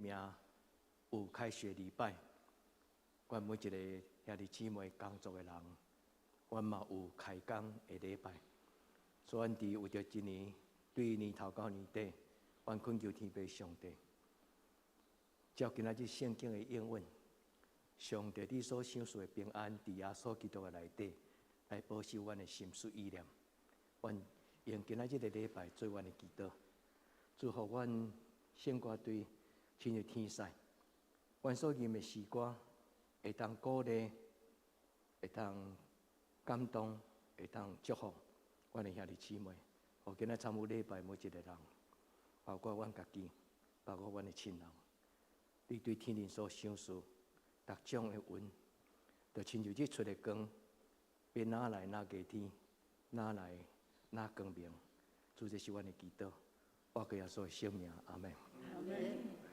命有开学礼拜，阮每一个兄弟姊妹工作的人，阮嘛有开工的礼拜。所以，阮伫为着一年，对年头到年底，阮恳求天父上帝，照今仔日圣经的应允，上帝你所想赐的平安，伫耶稣基督的内底，来保守阮的心思意念。阮用今仔日的礼拜做阮的祈祷，祝福阮圣歌队亲入天使，阮所吟的诗歌会当鼓励，会当感动，会当祝福阮的兄弟姊妹。互今仔参与礼拜每一个人，包括阮家己，包括阮的亲人，你对天灵所想事，各种的运，就亲像日出的光，变哪来哪加天，哪来哪光明。主，这是阮的祈祷，我给耶稣的圣名，阿门。阿门。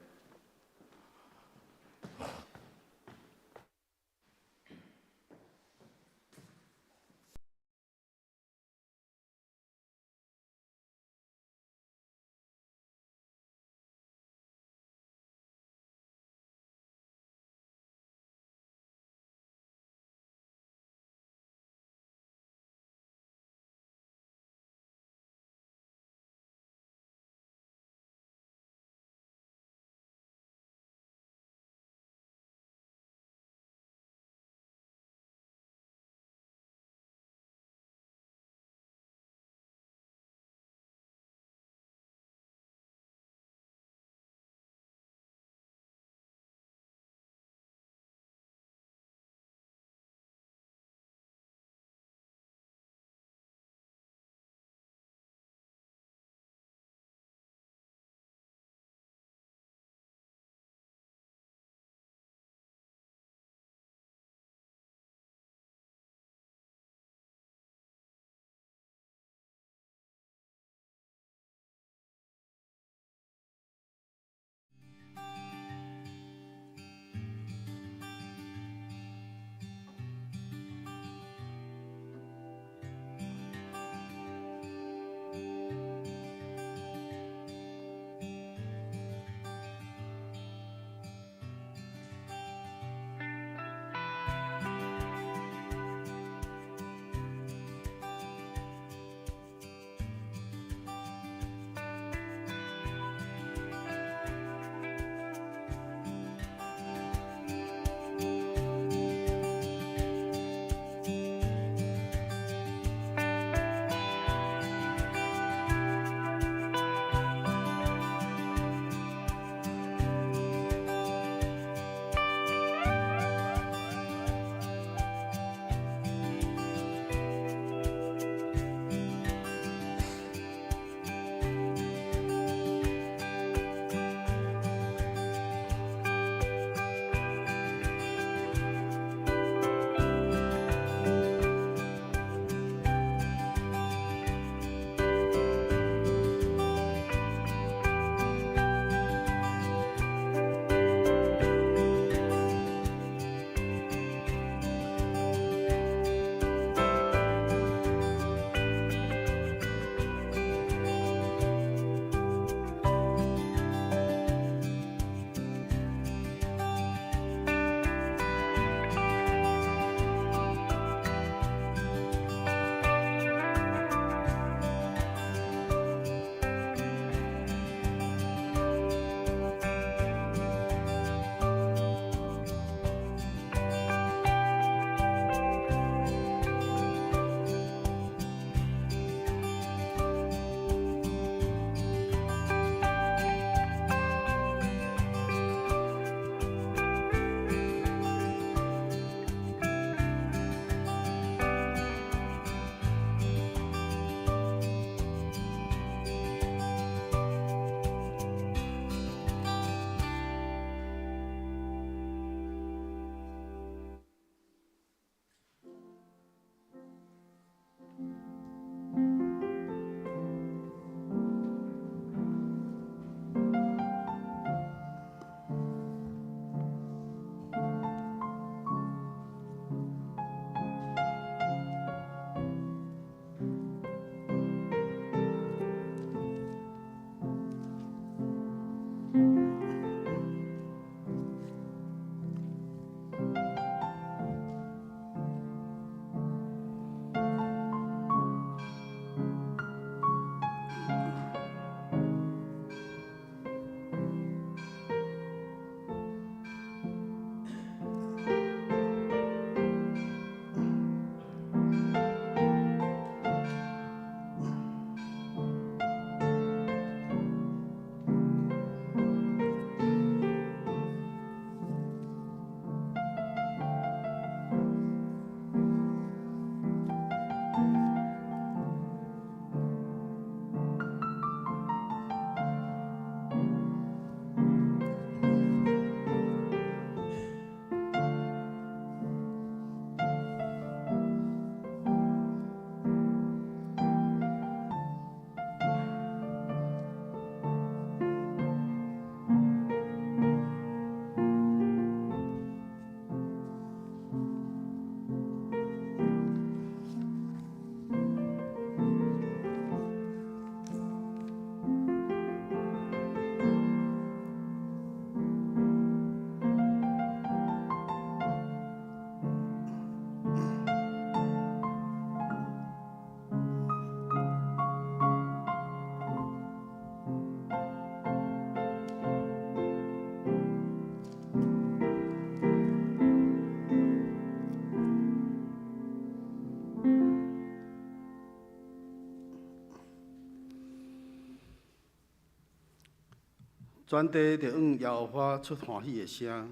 全地着往耶和华出欢喜的声，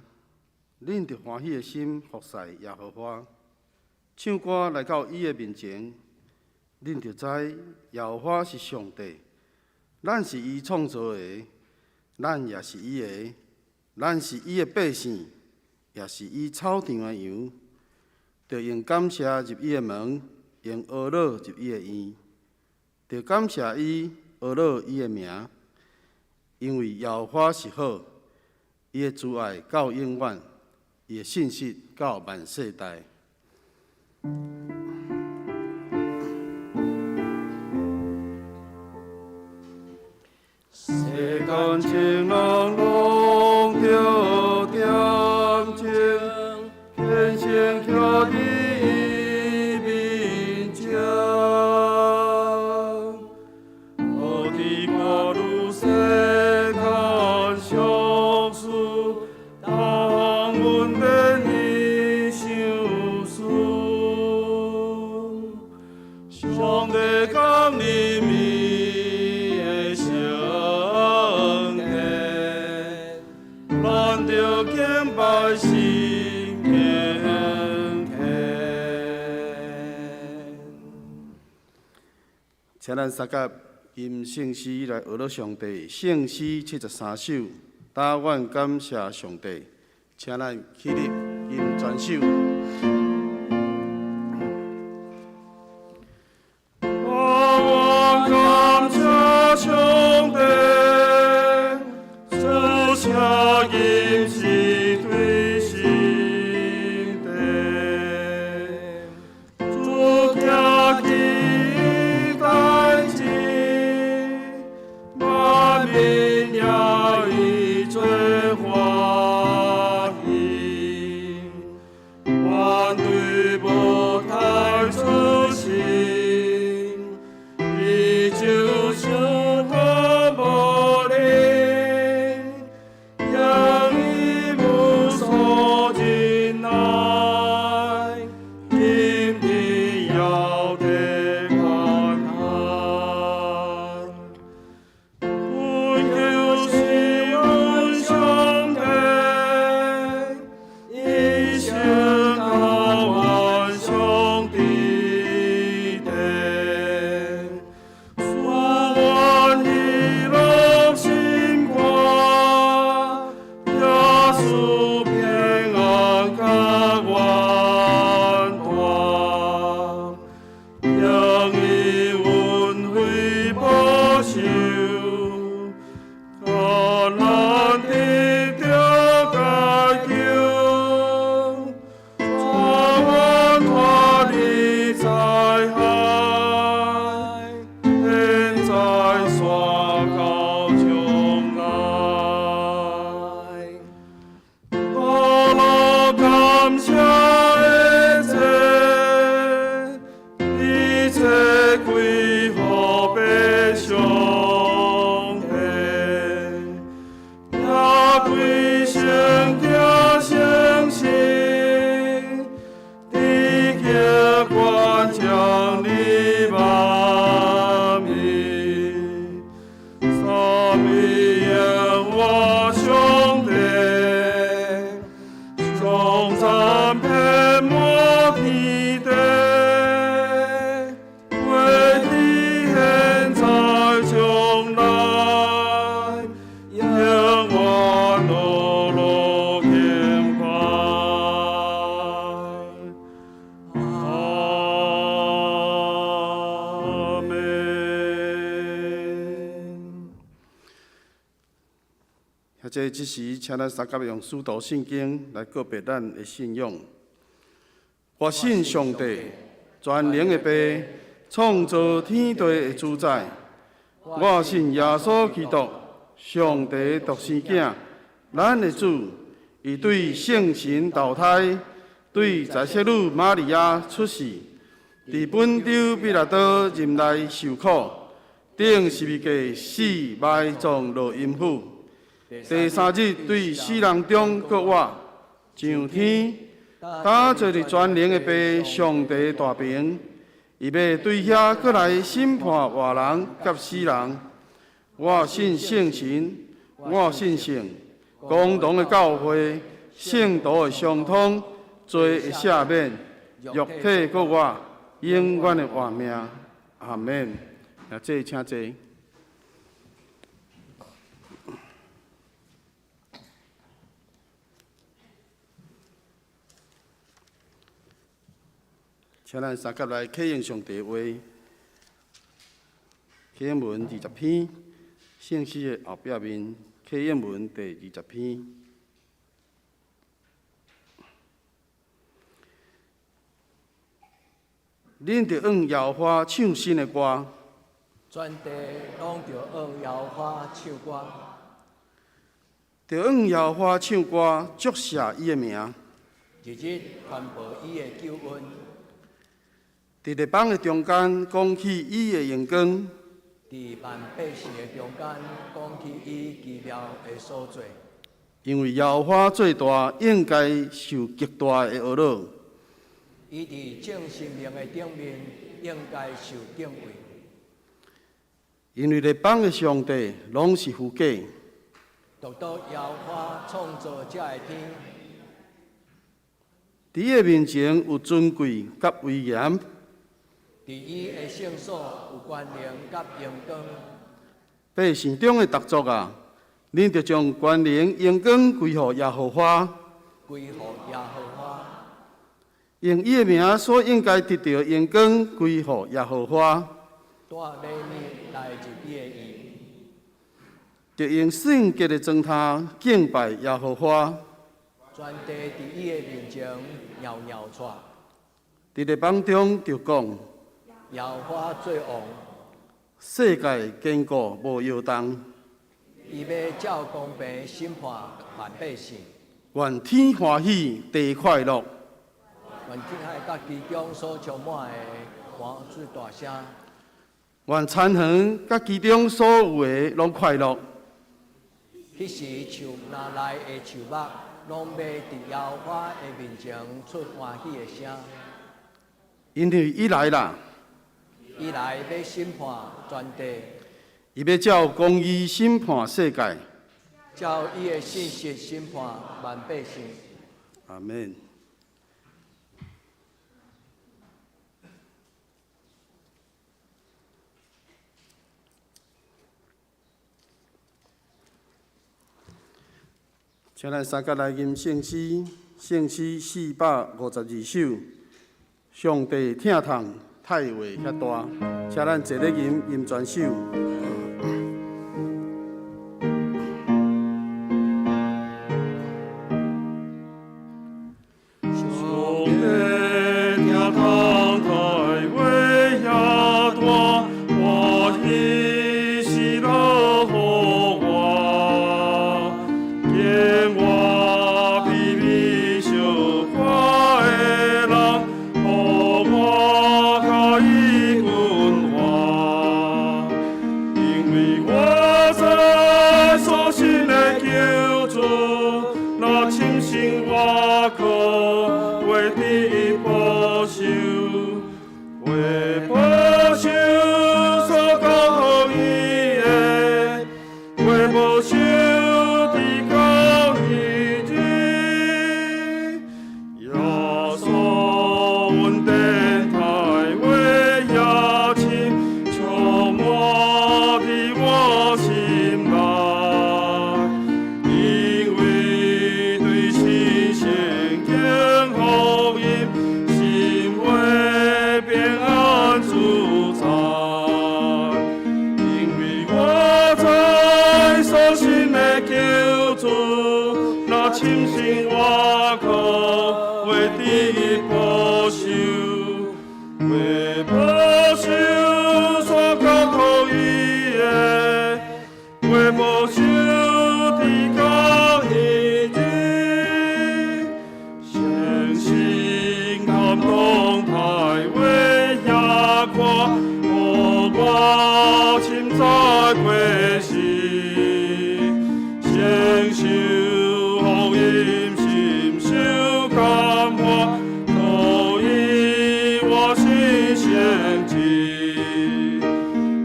恁着欢喜的心服侍耶和华，唱歌来到伊的面前。恁着知耶和华是上帝，咱是伊创造的，咱也是伊的，咱是伊的百姓，也是伊草场的羊。着用感谢入伊的门，用呵乐入伊的院。着感谢伊，呵乐伊的名，因为耶和华是好，伊的慈爱到永远，伊的信实到万世代。世间情人拢着点情，虔诚徛伫伊面前。何地看如世间俗事，当阮免伊相思。上帝讲你面的圣洁，咱着敬拜心虔虔。请咱三甲吟圣诗来学乐上帝，圣诗73首，答愿感谢上帝。请咱起立吟全首。上帝，主请吟诗对心地，主听其代志，万民也以做欢喜，万对无太出心，伊就是这时，请咱三甲用使徒圣经来告别咱的信仰。我信上帝，全能的爸，创造天地的主宰。我信耶稣基督，上帝独生子，咱的主。伊对圣神投胎，对在世女玛利亚出世，伫本州比拉多任内受苦，顶十字架死埋葬落阴府。第三日对死人中搁活，上天，打坐伫全能的爸上帝大屏，伊要对遐搁来审判活人甲死人。我信圣神，我信圣，共同的教会，圣道的相通，罪的赦免，肉体国我永远的活命。阿免。也坐，请坐。请咱三甲来启应上帝话，启应文20篇，圣诗的后壁面，启应文第20篇。恁着用摇花唱新的歌，全地拢着用摇花唱歌，着用摇花唱歌，祝谢伊的名。日日传播伊的救恩。伫列邦的中间，讲起伊的荣光；伫万百姓的中间，讲起伊奇妙的所在。因为摇花最大，应该受极大的恶恼。伊伫正心灵的顶面，应该受敬畏。因为列邦的上帝拢是虚假，独独摇花创造这的天，伫伊的面前有尊贵甲威严。伫伊的圣所有关联甲荣光。百姓中的特族啊，恁着将关联荣光归予耶和华，归予耶和华。用伊的名所应该得到荣光归予耶和华。带礼物来入伊的意，着用圣洁的状态敬拜耶和华。全地伫伊的面前袅袅出。伫列邦中着讲，摇花最旺，世界坚固无摇动。伊要照公平审判万百姓。愿天欢喜，地快乐。愿天海甲其中所充满的欢喜大声。愿田园甲其中所有的拢快乐。迄时树拿来的树木，拢要伫摇花的面前出欢喜的声。因为伊来啦，伊来要审判全地，伊要照公义审判世界。照伊的信息审判万百姓。阿免。请咱三甲来吟圣诗，圣诗452首。上帝疼痛，太话遐大，请咱坐咧吟全首。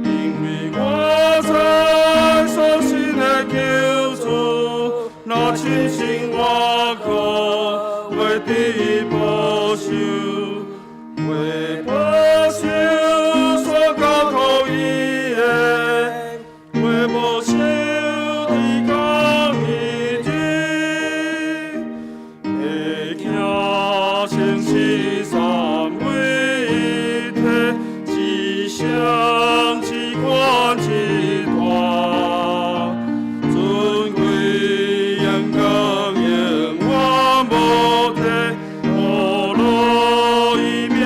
因为我在所信的救心活苦，为你保守，为保守所交托伊的，为保守天公义旨，会行成是三位一体，一相一观一大，尊贵阳光永远无替，无路伊名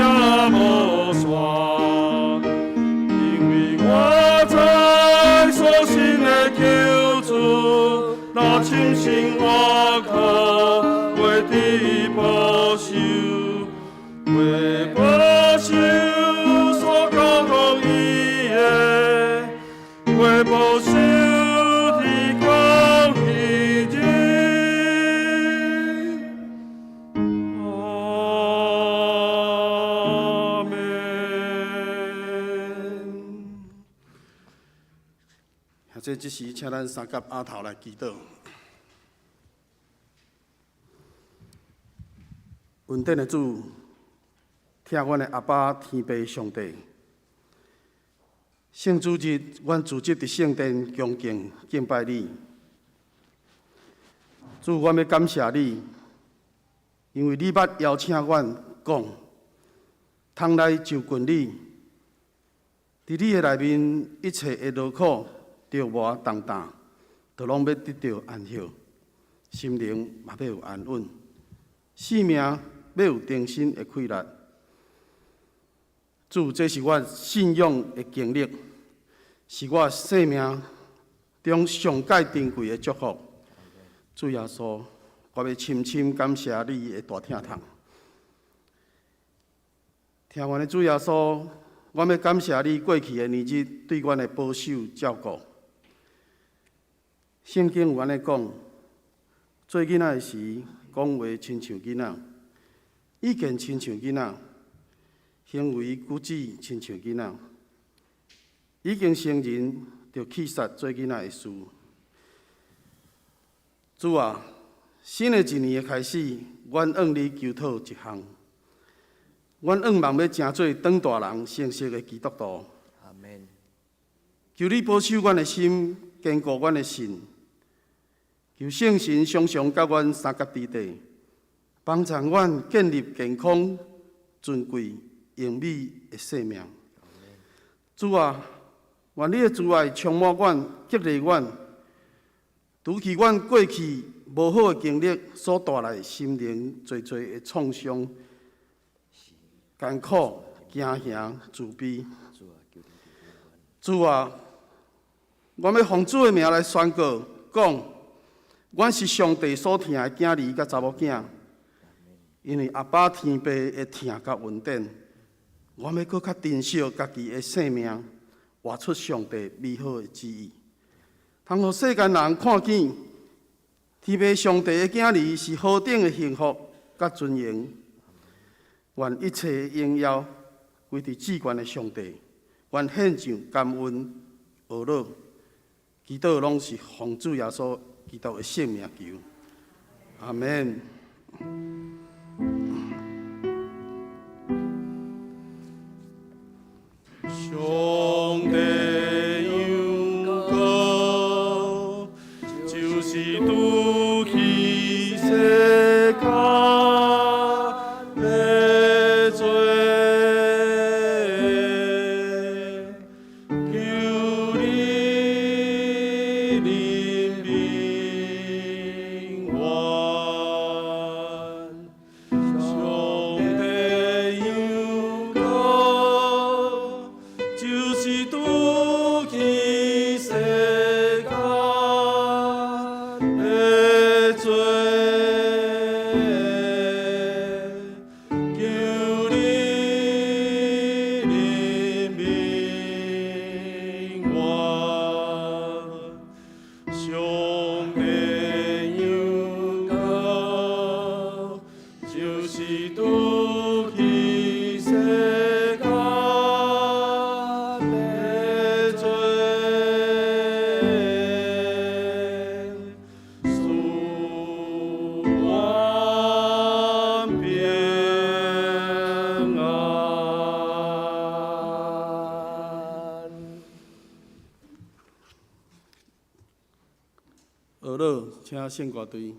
无线，因为我知所信的救主，那深深我靠，为你保守，为保守所交托伊的，为保守天公义旨。阿门。现在这时，请咱三甲阿头来祈祷。稳定的主，听阮的阿爸天父上帝，圣主日，阮组织伫圣殿恭敬敬拜你。主，阮要感谢你，因为你捌邀请阮讲，通来就近你，伫你的内面，一切的劳苦、着磨重担，都拢要得到安息，心灵嘛要有安稳，性命要有重新的快乐。主，这是我信仰的经历，是我生命中上界珍贵的祝福。主耶稣，我要深深感谢你的大听筒。听完的主耶稣，我要感谢你过去的年日对阮的保守照顾。圣经有安尼讲，做囡仔的时，讲话亲像囡仔，意见亲像囡仔，行为举止亲像囡仔，已经成人，就弃杀做囡仔的事。主啊，新的一年的开始，阮向你求讨一项，阮愿望要成做长大人、成熟的基督徒。阿门。求你保守阮的心，坚固阮的心。求圣神常常甲阮三甲伫地，帮助阮建立健康、尊贵、永美的生命。主啊，愿你的慈爱充满阮，激励阮，除去阮过去无好的经历所带来心灵侪侪的创伤、艰苦、惊吓、自卑。主啊，我要奉主的名来宣告，讲，阮是上帝所疼的囝儿甲查某囝，因为阿爸天父的疼甲稳定，我要搁较珍惜家己的生命，活出上帝美好的旨意，通互世间人看见，天父上帝的囝儿是何等的幸福甲尊严。愿一切荣耀归伫至高的上帝，愿献上感恩、懊恼、祈祷，拢是奉主耶稣基督的圣名求，阿门。上帝永高，就是拄起世界的罪，求你怜悯我。上帝永高，就是拄起世界的罪，求你怜悯我。上帝永高，就是拄起世界的罪，属请献歌队。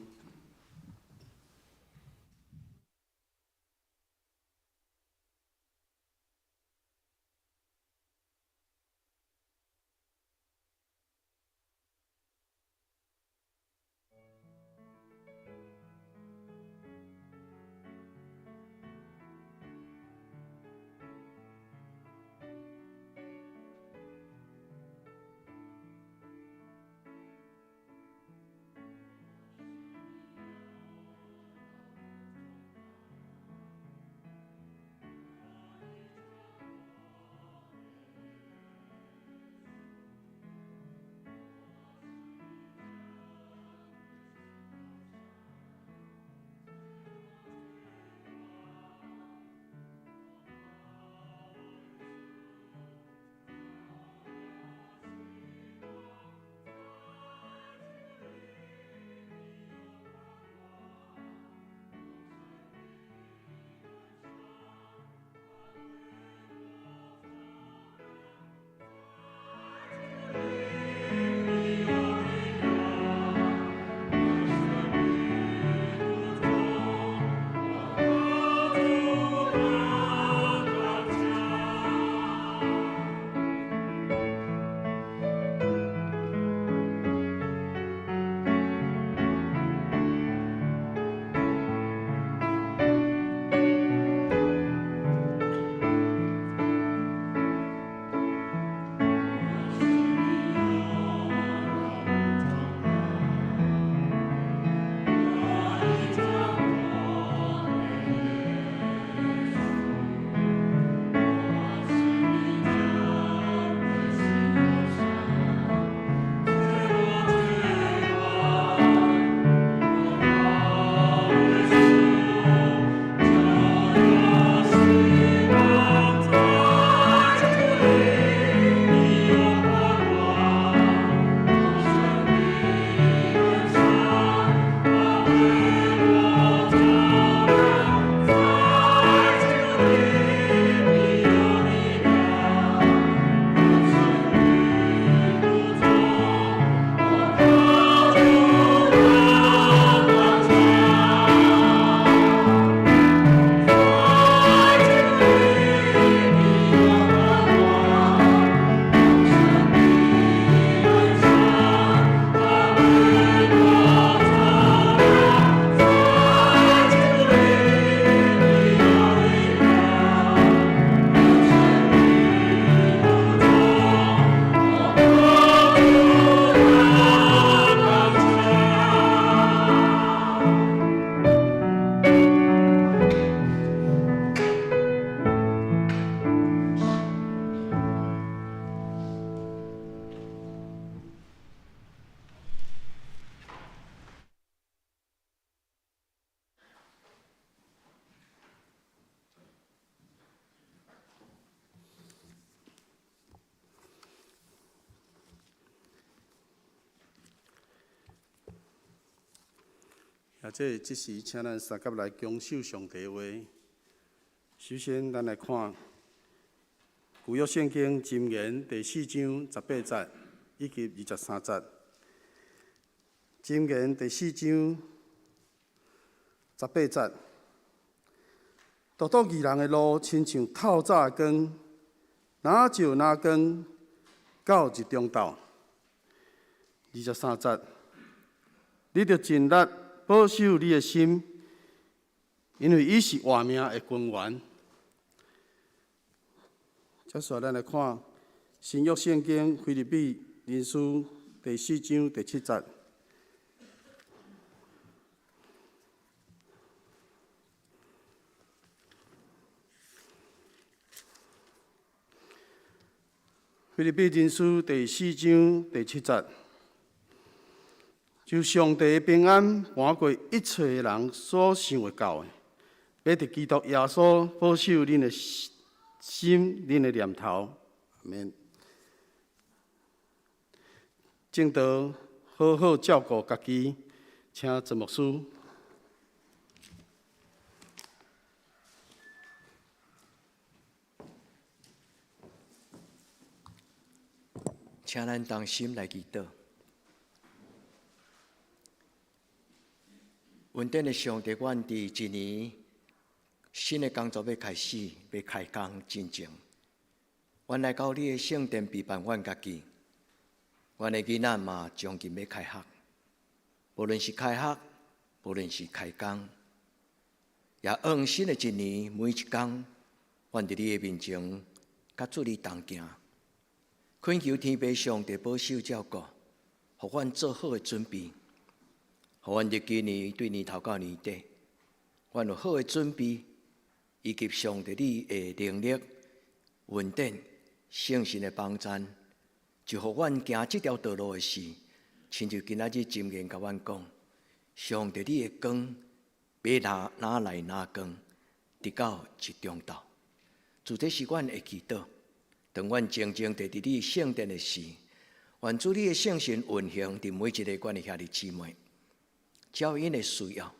即时，请咱三甲来恭守上帝话。首先，咱来看旧约圣经箴言第4章18节以及23节。箴言第4章18节，独独义人的路，亲像透早的光，哪照哪光，到日中昼。23节，你着尽力保守你的心，因为伊是活命的根源。接下来，咱来看新约圣经腓立比人书第4章第7节。腓立比人书第4章第7节。就上帝的平安，盘过一切人所想会到的，要伫基督耶稣保守恁的心、恁的念头。阿免。正道好好照顾家己，请陈牧师。请咱同心来祈祷。稳定的上帝，阮伫一年新的工作要开始，要开工进前，阮来到你的圣殿陪伴阮家己。阮的囡仔嘛，将近要开学，无论是开学，无论是开工，也愿新的一年每一天，阮伫你的面前，甲主你同行，恳求天父上帝保守照顾，互阮做好的准备，互阮伫今年对年头到年底，阮有好的准备，以及上帝你的能力、稳定、圣神的帮助。就互阮行这条道路的时，亲像今仔日箴言甲阮讲，上帝你的光，要哪来哪光，直到一中道。主这是阮的祈祷。当阮静静地伫你圣殿的时，愿主你的圣神运行伫每一个阮的兄弟姊妹，照因的需要，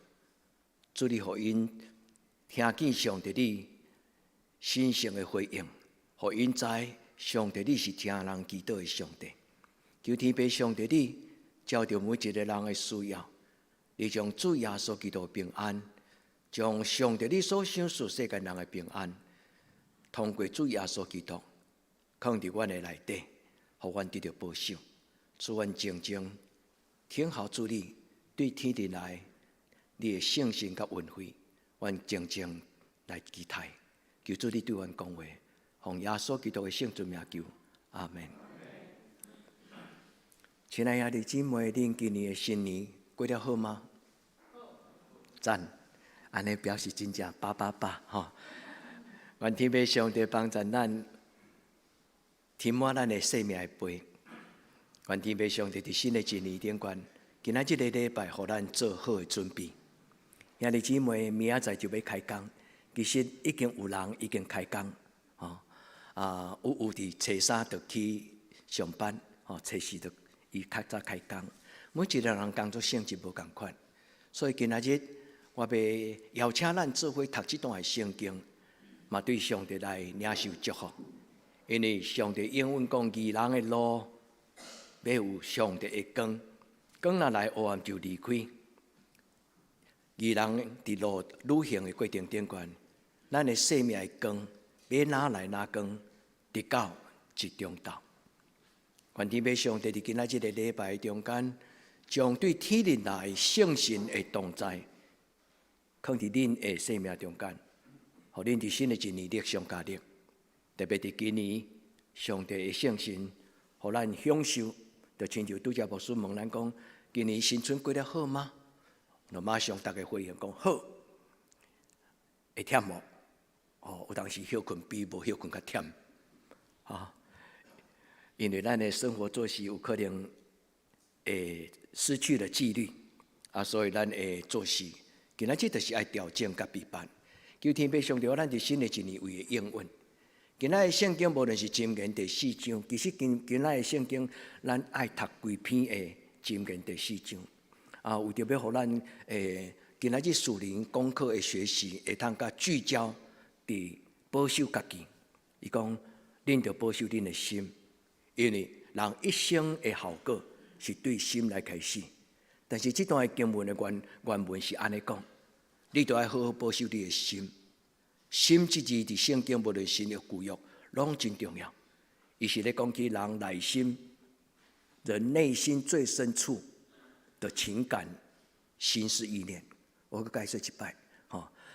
主你互因听见上帝你神圣的回应，互因知上帝你是听人祈祷的上帝。求天父上帝你照着每一个人的需要，你将主耶稣基督的平安，将上帝你所赏赐世间人的平安，通过主耶稣基督，放伫阮的内底，互阮得到保守，使阮静静听候主你对天地来你的圣神甲恩惠，阮静静来期待。求主你对阮讲话，奉耶稣基督的圣尊名求，阿门。亲爱兄弟姊妹，恁今年的新年过得好吗？赞，安尼表示真正888吼。愿天父上帝帮助咱填满咱的生命的杯。愿天父上帝伫新的一年顶悬，今仔日个礼拜，互咱做好的准备。兄弟姊妹，明仔载就要开工，其实已经有人已经开工，有伫初三就去上班，初四就伊较早开工。每一个人工作性质无共款，所以今仔日我要邀请咱做伙读这段的圣经，嘛对上帝来领受祝福。因为上帝应允讲，义人的路要有上帝的光，光若来黑暗就离开。义人伫路旅行的过程顶悬，咱的生命的光要哪来哪光，直到一中道。愿天父上帝伫今仔日个礼拜中间，将对天灵来圣神的同在，放伫恁的生命中间，互恁伫新的一年力上加力。特别伫今年，上帝的圣神，互咱享受。就亲像拄则牧师问咱讲，今年新春过得好吗？就马上大家回应讲好，会忝无？有当时休困比无休困较忝，因为咱的生活作息有可能会失去了纪律，所以咱的作息，今仔日就是爱调整甲备办。求天父上帝，咱伫新的一年为应允。今仔的圣经无论是箴言第4章，其实今仔的圣经，咱爱读规篇的箴言第4章。为着要互咱今仔日属灵功课的学习，会通甲聚焦伫保守家己。伊讲，恁着保守恁的心，因为人一生的效果是对心来开始。但是这段的经文的原文是安尼讲，你着爱好好保守你的心。心这字伫圣经无论新约旧约，拢真重要。伊是咧讲起人内心、人内心最深处的情感、心思意念。我去解释一摆，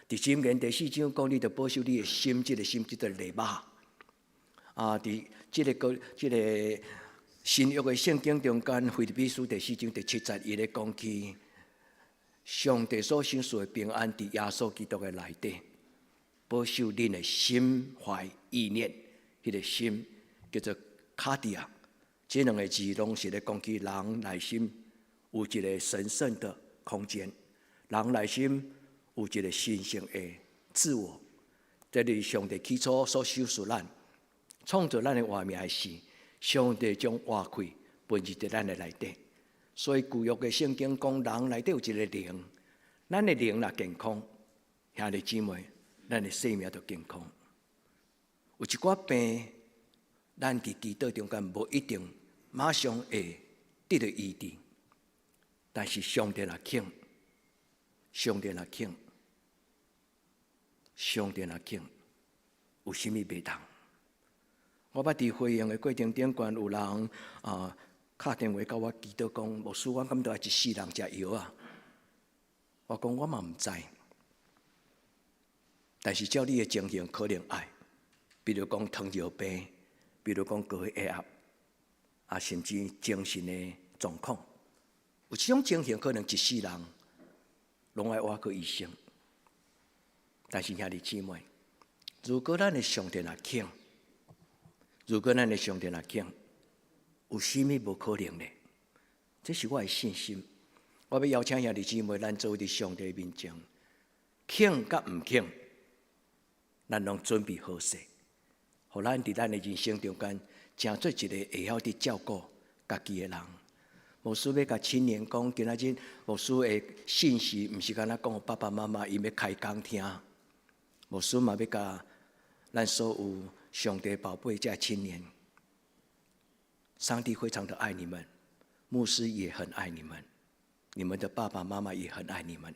伫箴言第4章讲，你着保守你的心，这个心即个礼物。伫这个新约的圣经中间，腓立比书第4章第7节，伊咧讲起上帝所赏赐的平安伫耶稣基督的内底。保守恁的心怀意念，迄个心叫做卡迪亚。这两个字拢是咧讲起人内心有一个神圣的空间，人内心有一个神圣的自我。这里上帝起初所赏赐咱，创造咱的画面时，上帝将活开分入在咱的内底。所以旧约的圣经讲，人内底有一个灵，咱的灵若健康，兄弟姊妹。咱的生命就健康。有一寡病，咱伫祈祷中间无一定马上会得到医治，但是上帝若肯，上帝若肯，上帝若肯，有啥物袂当？我捌伫会用的过程顶，关有人敲电话甲我祈祷讲，牧师，我感觉一世人食药啊。我讲我嘛毋知，但是照你的情形，可能爱，比如讲糖尿病，比如讲高血压，甚至精神的状况，有这种情形，可能一世人拢爱挖个医生。但是兄弟姊妹，如果咱的上帝若肯，如果咱的上帝若肯，有啥物无可能呢？这是我的信心。我要邀请兄弟姊妹，咱做伫上帝面前，肯甲毋肯，咱拢准备好势，互咱伫咱的人生中间，成做一个会晓伫照顾家己的人。牧师要甲青年讲，今仔日牧师的信息，毋是干那讲爸爸妈妈伊要开讲听。牧师嘛要甲咱所有上帝宝贝这青年，上帝非常的爱你们，牧师也很爱你们，你们的爸爸妈妈也很爱你们。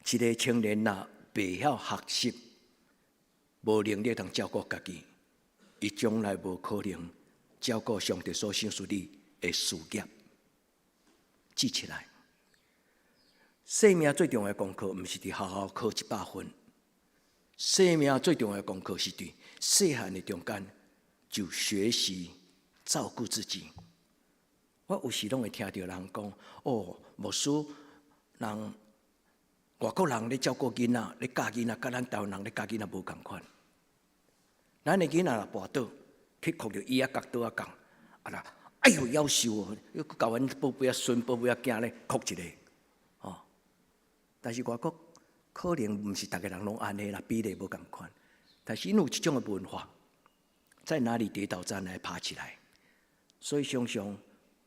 一个青年若袂晓学习，无能力通照顾家己，伊将来无可能照顾上帝所赏赐你的事业。记起来，生命最重要的功课，毋是伫学校考100分。生命最重要的功课是伫细汉的中间就学习照顾自己。我有时拢会听到人讲：“哦，牧师，人外国人咧照顾囡仔，咧教囡仔，甲咱台湾人咧教囡仔无共款。咱的囡仔若跋倒，去哭着伊角倒讲，啦，哎呦夭寿哦，又教阮宝贝仔孙、宝贝仔囝咧哭一个，哦。但是外国可能毋是逐个人拢安尼啦，比例无共款。但是因有一种的文化，在哪里跌倒，在哪里爬起来。所以常常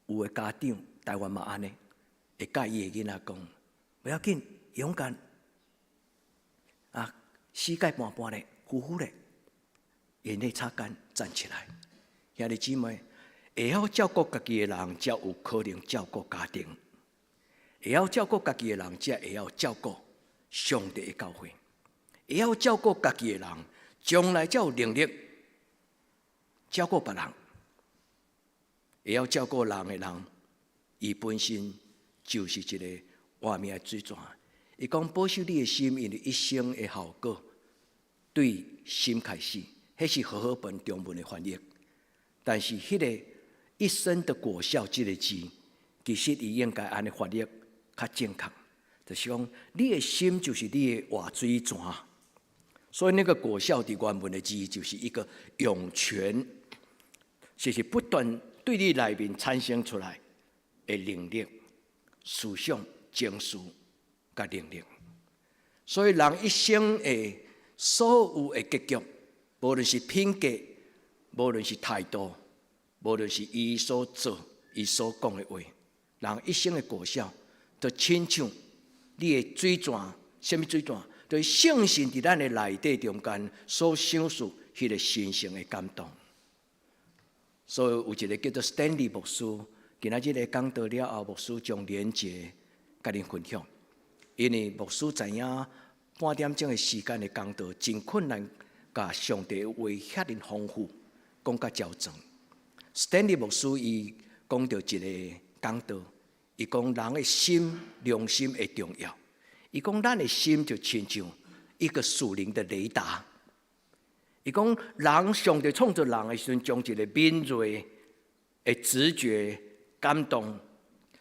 有的家长，台湾嘛安尼，会教伊的囡仔讲，不要紧，勇敢，膝盖半半咧，呼呼咧，眼泪擦干，站起来。兄弟姊妹，会晓照顾家己的人，才有可能照顾家庭；会晓照顾家己的人，才会晓照顾上帝的教会；会晓照顾家己的人，将来才有能力照顾别人；会晓照顾人的人，伊本身就是一个活命的水泉。伊讲保守你的心，因为一生的效果对心开始，迄是和合本中文的翻译。但是迄个一生的果效这个字，其实伊应该安尼翻译较正确，就是讲你的心就是你的活水泉。所以那个果效的原文的字就是一个涌泉，就是不断对你内面产生出来的能力、思想、情绪甲能力。所以人一生的所有的结局，无论是品格，无论是态度，无论是伊所做、伊所讲的话，人一生的果效，就亲像你的水泉，什么水泉？对圣神伫咱的内底中间所享受迄个神圣的感动。所以有一个叫做 Stanley 牧师，今仔日的讲道了后，牧师将连结甲恁分享。因为牧师知影半点钟的时间的讲道真困难，甲上帝的话遐尼丰富，讲甲较全。Stanley 牧师伊讲到一个讲道，伊讲人的心、良心会重要。伊讲咱的心就亲像一个属灵的雷达。伊讲人上帝创造人的时阵，将一个敏锐的直觉、感动、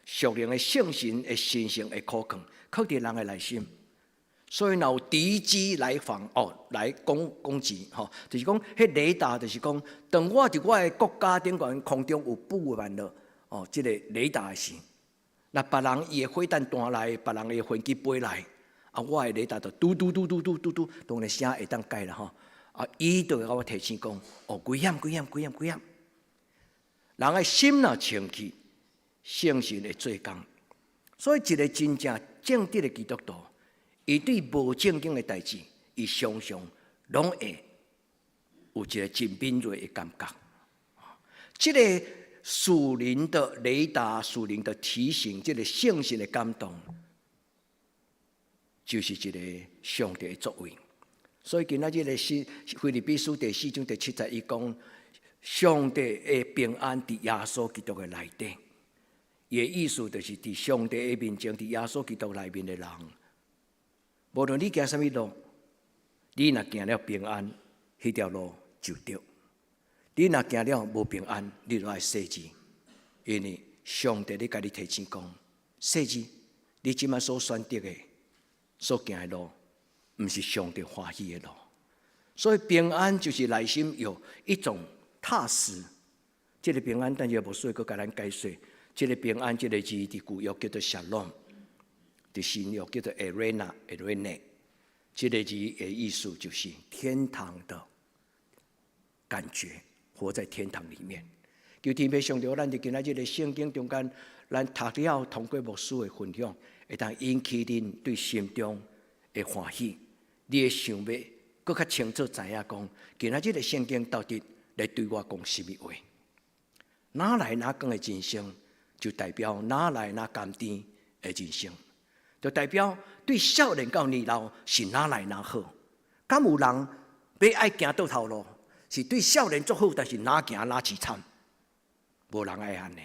属灵的圣神的神性的可靠，靠伫人的内心。所以若有敌机来防来攻击就是讲迄雷达，就是讲当我伫我的国家顶悬空中有布满了即个雷达的时，那别人伊的火弹弹来，别人的飞机飞来，我的雷达就嘟嘟嘟嘟嘟嘟嘟，当然声会当改啦伊就会甲我提醒讲危险危险危险危险。人的心若清气，圣神会做工。所以一个真正正直的基督徒，伊对无正经的代志，伊常常拢会有一个真敏锐的感觉。这个属灵的雷达、属灵的提醒，这个圣神的感动，就是一个上帝的作为。所以今仔日的腓立比书第4章第71讲，上帝的平安伫耶稣基督的内底。伊的意思就是伫上帝的面前，伫耶稣基督内面的人，无论你行什么路，你若行了平安，迄条路就对；你若行了无平安，你就爱设置。因为上帝咧甲你提醒讲，设置你即摆所选择的、所行的路，毋是上帝欢喜的路。所以平安就是内心有一种踏实。这个平安，等下无需要佮咱解说。这个平安，这个字伫古约叫做 shalom， 伫新约叫做 arena。这个字的意思就是天堂的感觉，活在天堂里面。求天父上帝，咱伫今仔日的圣经中间，咱读了通过牧师的分享，会当引起恁对心中的欢喜。你会想要更较清楚知影讲，今仔日的圣经到底来对我讲什么话？哪来哪讲的人生，就代表哪来哪甘甜的人生，就代表对少年到年老是哪来哪好。敢有人要爱行倒头路，是对少年足好，但是哪行哪凄惨，无人爱安尼。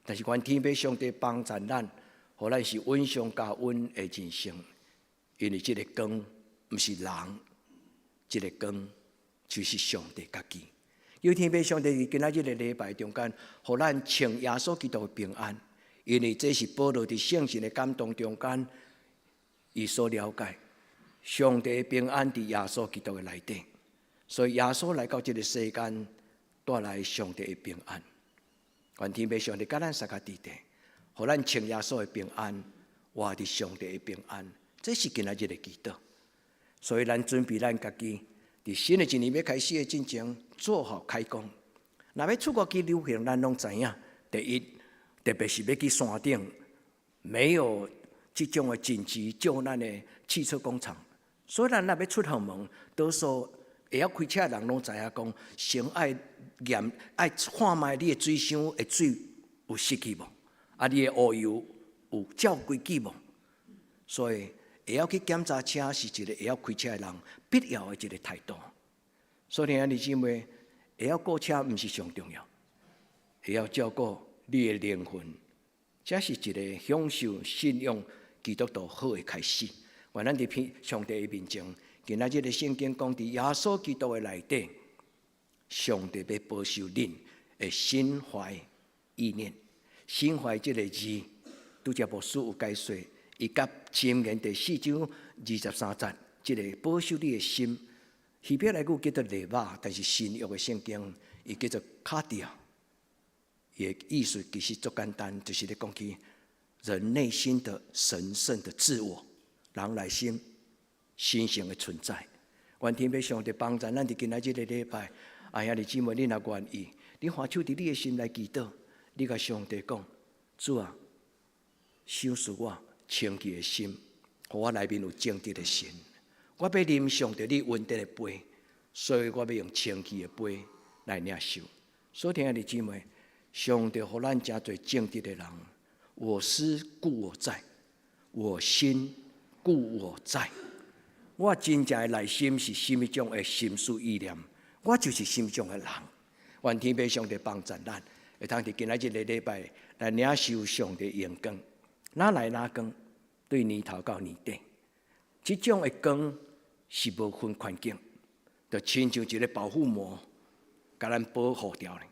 但是愿天父上帝帮助咱，互咱是稳上加稳的人生。因为这个光不是人，这个光就是上帝家己。有天父上帝今仔日的礼拜中间，互咱称耶稣基督的平安，因为这是保罗伫圣神的感动中间，伊所了解上帝的平安伫耶稣基督的内底，所以耶稣来到这个世间，带来上帝的平安。愿天父上帝甲咱三个地地，互咱称耶稣的平安，活伫上帝的平安，这是今仔日的祈祷。所以咱准备咱家己。伫新的一年要开始的进前，做好开工。若要出国去旅行，咱拢知影。第一，特别是要去山顶，没有这种的紧急救难的汽车工厂。所以咱若要出后门，多数会晓开车的人拢知影讲，先爱验爱看卖你的水箱的水有失去无，啊，你的污油有照规矩无。所以会晓去检查车是一个会晓开车的人必要的一个态度。所以兄弟姊妹，会晓顾车毋是上重要，会晓照顾你的灵魂，这是一个享受信仰基督徒好的开始。愿咱伫上帝的面前，今仔日的圣经讲伫耶稣基督的内底，上帝要保守恁的心怀意念。心怀这个字，拄则牧师有解说。伊甲箴言第4章23節，即個保守你的心，希伯來語叫做利瓦，但是新約的聖經伊叫做卡迪亞。伊的意思其實足簡單，就是咧講起人內心的神聖的自我，人內心神聖的存在。願天父上帝幫助咱伫今仔日的禮拜，兄弟姊妹，你若願意，你花手伫你的心來祈禱，你甲上帝講：主啊，賞賜我清潔的心，互我內面有正直的心。我要啉上帝你恩典的杯，所以我要用清潔的杯來領受。所以聽兄弟姊妹，上帝互咱真濟正直的人，我思故我在，我心故我在。我真正的內心是什麼種的心思意念，我就是什麼種的人。願天父上帝幫助咱，會通伫今仔日的禮拜來領受上帝的榮光。哪來哪光？對年頭到年底，這種的光是無分環境，就親像一個保護膜，甲咱保護掉咧。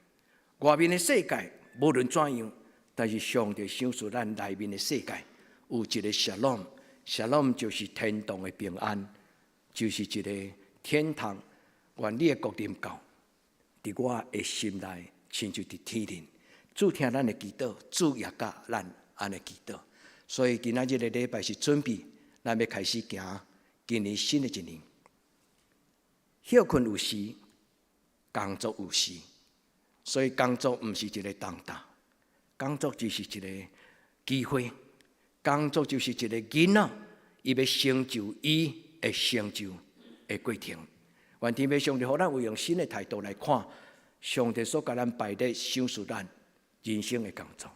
外面的世界無論怎樣，但是上帝賞賜咱內面的世界有一個 shalom，shalom 就是天堂的平安，就是一個天堂。願你的國臨到，佇我的心內，親像佇天靈。主聽咱的祈禱，主也甲咱安尼祈禱。所以今仔日的禮拜是準備，咱要開始行今年新的一年。休困有時，工作有時，所以工作毋是一個重擔，工作就是一個機會，工作就是一個囡仔，伊要成就伊的成就的過程。願天父上帝，互咱有用新的態度來看上帝所甲咱擺咧賞賜咱人生的工作。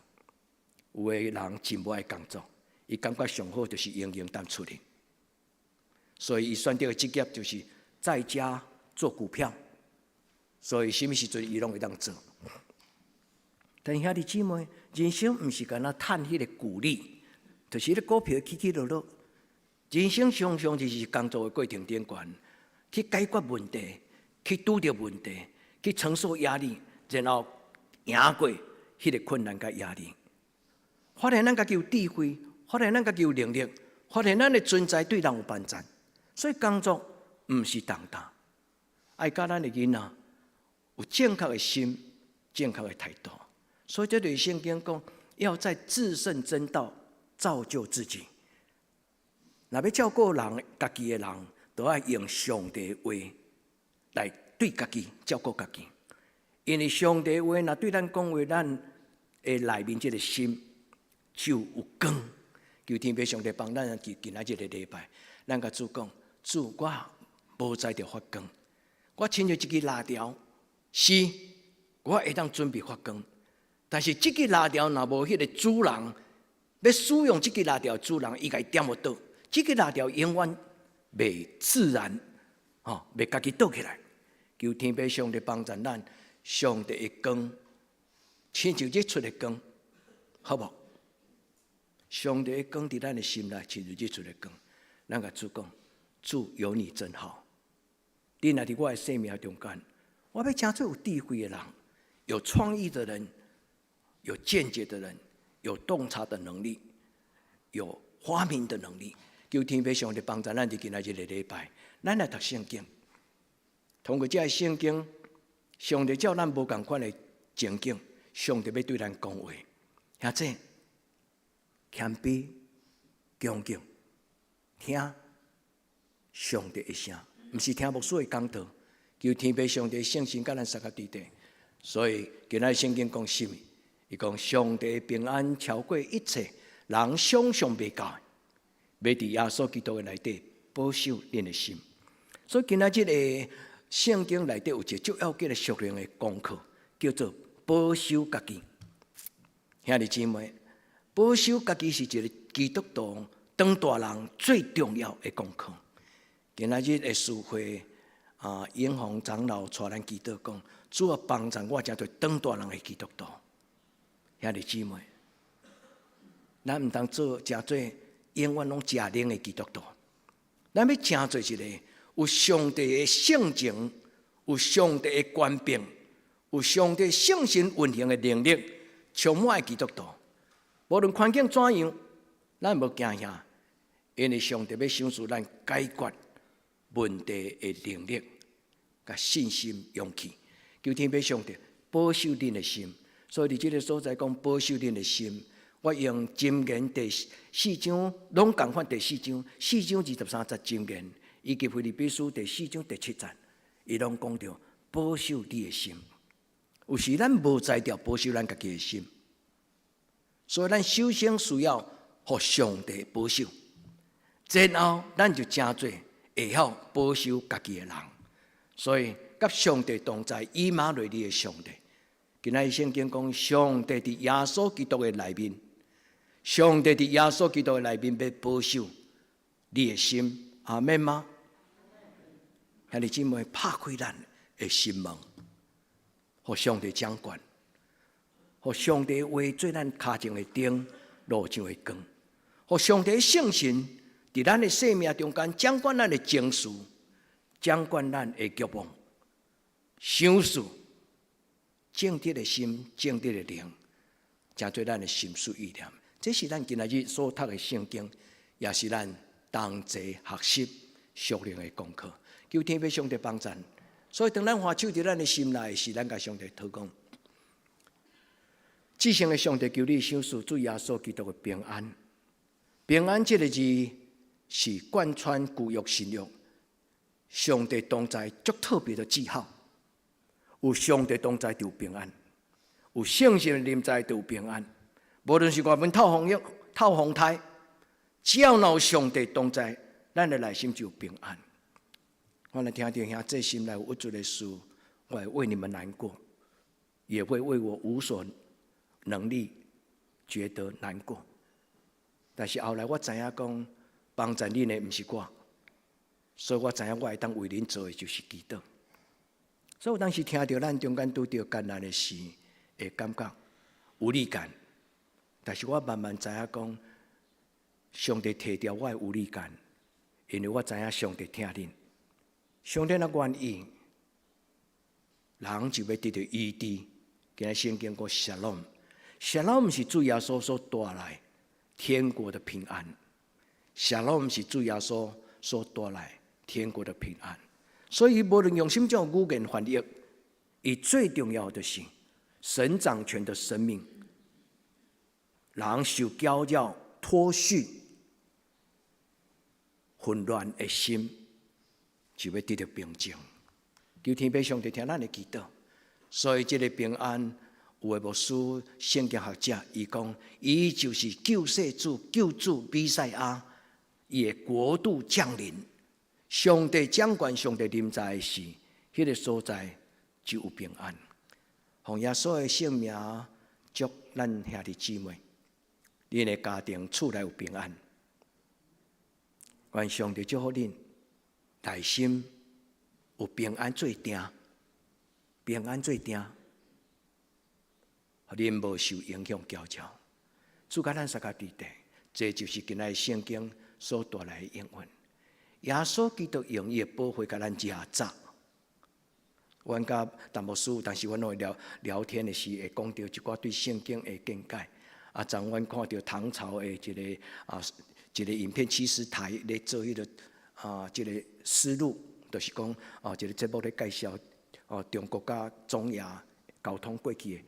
有的人真無愛工作，伊感覺上好就是營營當出嚟。所以伊选择的职业就是在家做股票。所以什么时阵伊拢会当做。但兄弟姊妹，人生毋是干那趁迄个股利，就是迄个股票起起落落。人生常常就是工作的过程顶悬，去解决问题，去拄着问题，去承受压力，然后赢过迄个困难甲压力。发现咱家己有智慧，发现咱家己有能力，发现咱的存在对人有帮助。所以工作毋是重担，爱教咱的囡仔有正确的心、正确的态度。所以这对圣经讲，要在至圣真道造就自己。若要照顾人，家己的人，都要用上帝的话来对家己照顾家己。因为上帝的话，若对咱讲话，咱的内面这个心就有光。求天父上帝帮咱今仔日的礼拜，咱甲主讲：主，我无在着发光，我亲像一支蜡条，是，我会当准备发光。但是这支蜡条若无迄个主人要使用这支蜡条，主人伊该点不到，这支蜡条永远袂自然，袂家己倒起来。求天父上帝帮助咱，上帝的光，亲像日出的光，好不好？上帝的光伫咱的心内，亲像日出的光。咱甲主讲，主有你真好。你若伫我的生命中间，我要真做有智慧的人，有创意的人。有见解的人，有洞察的能力，有发明的能力。求天父上帝帮助咱伫今仔日的礼拜，咱来读圣经。通过这个圣经，上帝叫咱无共款的情景，上帝要对咱讲话。兄弟，谦卑、恭敬，听上帝的声，毋是听牧师的讲道。求天父上帝圣心甲咱三个伫地。所以今仔圣经讲什么？伊讲上帝平安超过一切人想象袂到，要伫耶稣基督的内底保守恁的心。所以今仔日的圣经内底有一个足要紧的属灵的功课，叫做保守家己。兄弟姊妹，保守家己是一个基督徒当大人最重要的功课。今仔日的聚会永宏长老带咱祈祷讲，主啊帮助我这做当大人的基督徒。兄弟姊妹，咱毋通真做永远拢假灵的基督徒。咱要真做一个有上帝的性情、有上帝的权柄、有上帝圣神运行的能力，充满的基督徒。无论环境怎样，咱无惊吓，因为上帝要赏赐咱解决问题的能力、甲信心、勇气。求天父上帝保守恁的心。所以伫这个所在讲保守恁的心，我用箴言第4章，拢共款第4章，4章23节箴言，以及腓立比书第4章第7节，伊拢讲到保守你的心。有时咱无才调保守咱家己的心，所以咱首先需要互上帝保守，然后咱就真做会晓保守家己的人。所以甲上帝同在，以马内利的上帝。今仔日圣经讲，上帝伫耶稣基督的内面，上帝伫耶稣基督的内面要保守你的心，阿免吗？兄弟姊妹，拍开咱的心门，互上帝掌管，互上帝的话做咱脚前的灯，路上的光，互上帝的圣神伫咱的生命中间掌管咱的情绪，掌管咱的欲望、想事。正直的心，正直的灵，真做咱的心思意念。这是咱今仔日所读的圣经，也是咱同齐学习属灵的功课。求天父上帝帮助。所以当咱花手伫咱的心内，是咱甲上帝祷告。至圣的上帝，求你赏赐主耶稣基督的平安。平安这个字是贯穿旧约新约，上帝同在足特别的记号。有上帝同在就有平安，有圣神的临在就有平安。无论是外面透风雨、透风台，只要有上帝同在，咱的内心就有平安。我来听到兄这心内有无助的事，我会为你们难过，也会为我无所能力觉得难过。但是后来我知影讲，帮助你的不是我，所以我知影我会当为恁做的就是祈祷。所以有当时听到咱中间拄到艰难的事，会感觉无力感。但是我慢慢知影讲，上帝摕掉我的无力感，因为我知影上帝听恁。上帝若愿意，人就要得到医治。今日圣经讲Shalom，Shalom是主耶稣所带来天国的平安。Shalom是主耶稣所带来天国的平安。所以无论用什么种语言翻译，伊最重要的是神掌权的生命，人受搅扰、脱序、混乱的心，就要得到平静。求天父上帝听咱的祈祷。所以这个平安，有的牧师、圣经学者，伊讲，伊就是救世主、救主弥赛亚，伊的国度降临。上帝掌权，上帝临在的时，迄个所在就有平安。奉耶稣的圣名，祝咱兄弟姊妹，恁的家庭厝内有平安。愿上帝祝福恁内心有平安做定，平安做定，互恁无受影响搅扰。主甲咱三个地带，这就是今仔圣经所带来的应允。耶稣基督用伊的宝血甲咱遮罩。阮甲陈牧师，当时阮拢聊天的时，会讲到一寡对圣经的见解。昨阮看到唐朝的一个影片，70台咧做迄个一个思路，就是讲一个节目咧介绍中国甲中亚交通过去的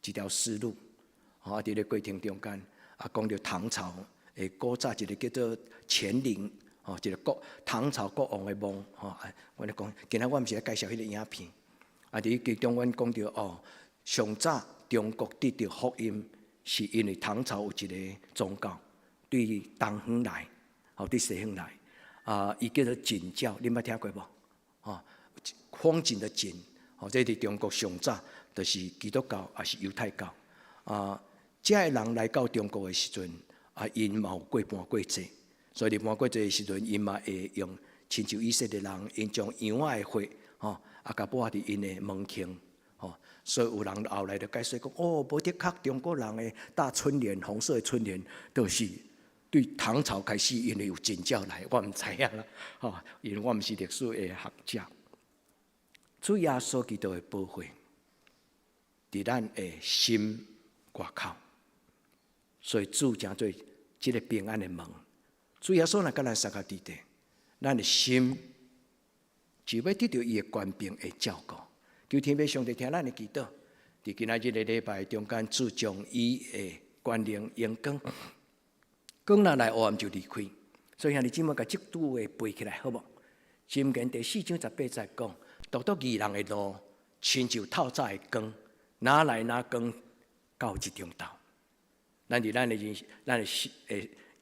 一条思路。伫咧过程中间，讲到唐朝的古早一个叫做乾陵。一个唐朝国王的梦，我咧讲，今仔我毋是咧介绍迄个影片，伫其中阮讲到上早中国得到福音，是因为唐朝有一个宗教对东方来，对西方来，伊叫做景教，恁捌听过无？风景的景，这伫中国上早就是基督教也是犹太教，遮个人来到中国的时阵，因嘛有过半过节。所以入半过节的时阵，因嘛会用亲像以色列人，因将羊仔的血，甲抹伫因的门前，所以有人后来就解释讲，无的确中国人的大春联，红色的春联，就是对唐朝开始，因为有景教来，我毋知影啦，因为我毋是历史的学者。主耶稣基督的宝血，伫咱的心外口，所以主诚做即个平安的门。主耶稣若甲咱三个地带，咱的心就要得到伊的权柄的照顾。求天父上帝听咱的祈祷，伫今仔日的礼拜中间，主将伊的权能用光，光若来黑暗就离开。所以兄弟姊妹，甲即句话背起来好无？箴言第4章18节讲，独独义人的路，亲像透早的光，哪来哪光到一中道。咱伫咱的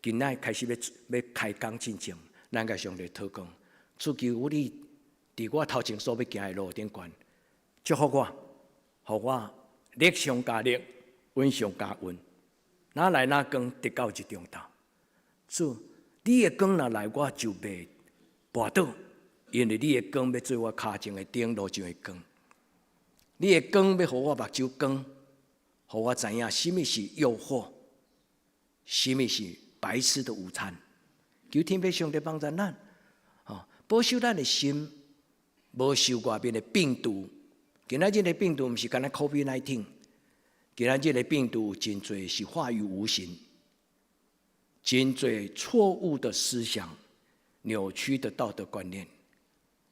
今仔开始要开工进前，咱甲上帝讨讲，主求你伫我头前所要行的路顶悬，祝福我，互我力上加力，运上加运，哪来哪光得到一中道。主，你的光若来，我就袂跋倒，因为你的光要做我脚前的灯，路上的光。你的光要互我目睭光，互我知影什么是诱惑，什么是白吃的午餐。求天父上帝帮助咱，保守咱的心，无受外面的病毒。今仔日的病毒毋是干那 COVID-19， 今仔日的病毒有真侪是化于无形，真侪错误的思想、扭曲的道德观念。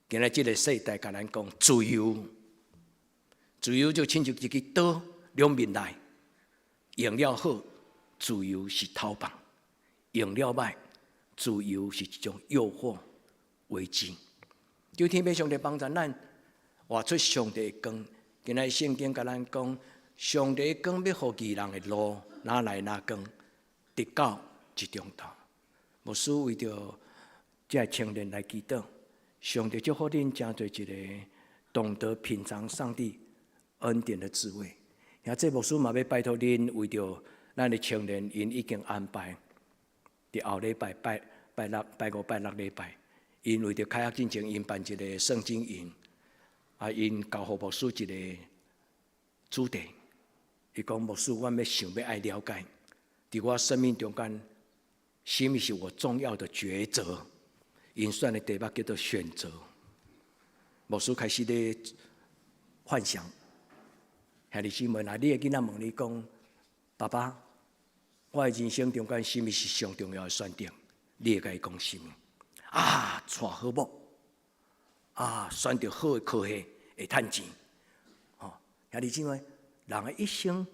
今仔日的世代甲咱讲自由，自由就亲像一支刀，两面来，用了好，自由是偷棒。用了歹，自由是一种诱惑、危机。求天父上帝帮助咱，活出上帝的光。今仔圣经甲咱讲，上帝的光要互义人的路，哪来哪光，直到一中道。牧师为着这青年来祈祷，上帝祝福恁真做一个懂得品尝上帝恩典的滋味。也这牧师嘛要拜托恁，为着咱的青年，因已经安排。伫后礼拜拜5、拜6礼拜，因为着开学进前，因办一个圣经营，因交互牧师一个主题。伊讲牧师，我想要爱了解，伫我生命中间，什么是我重要的抉择？因选的题目叫做选择。牧师开始咧幻想，兄弟姊妹，那你的囡仔问你讲，爸爸，我的人生中间什么是上重要的选择？你会甲伊讲什么？娶好某，选择好的科系会趁钱。兄弟姊妹，人的一生，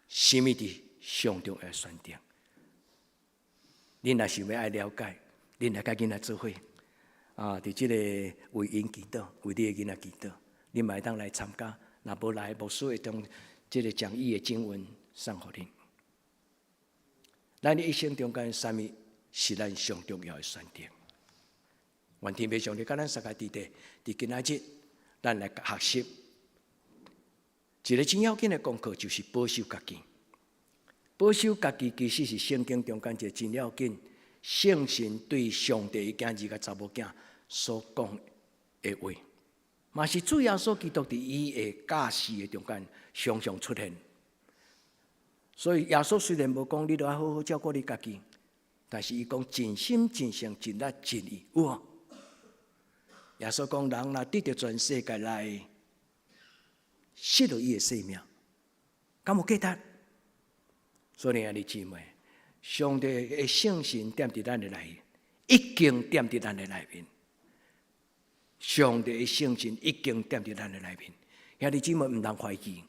什么是上重要的选择？恁若想要爱了解，恁来甲囡仔做伙。伫即个为因祈祷，为你的囡仔祈祷，你嘛会当来参加。若无来，牧师会将即个讲义的经文送互恁。咱的一生中间，什么是咱上重要的选择？愿天父上帝甲咱三个弟弟，伫今仔日，咱来学习一个真要紧的功课，就是保守家己。保守家己其实是圣经中间一个真要紧，圣神对上帝伊囝儿甲查某囝所讲的话，嘛是主要所基督伫伊的教示的中间常常出现。所以耶稣虽然无讲你都要好好照顾你家己，但是伊讲尽心尽性尽力尽意，有无？耶稣讲人若得到全世界来，失了伊的性命，敢有价值？所以兄弟姊妹，上帝的圣神踮伫咱的内面，已经踮伫咱的内面。上帝的圣神已经踮伫咱的内面，兄弟姊妹唔通怀疑。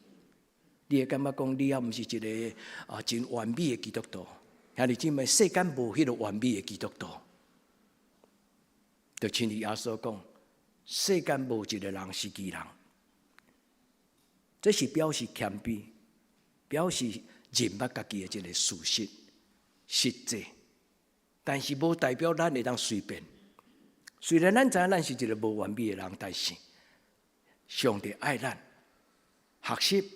你会感觉讲你也毋是一个真完美的基督徒，兄弟姊妹，世间无迄个完美的基督徒。就亲如耶稣讲，世间无一个人是义人。这是表示谦卑，表示认捌家己的一个事实、实际，但是无代表咱会当随便。虽然咱知影咱是一个无完美的人，但是上帝爱咱，学习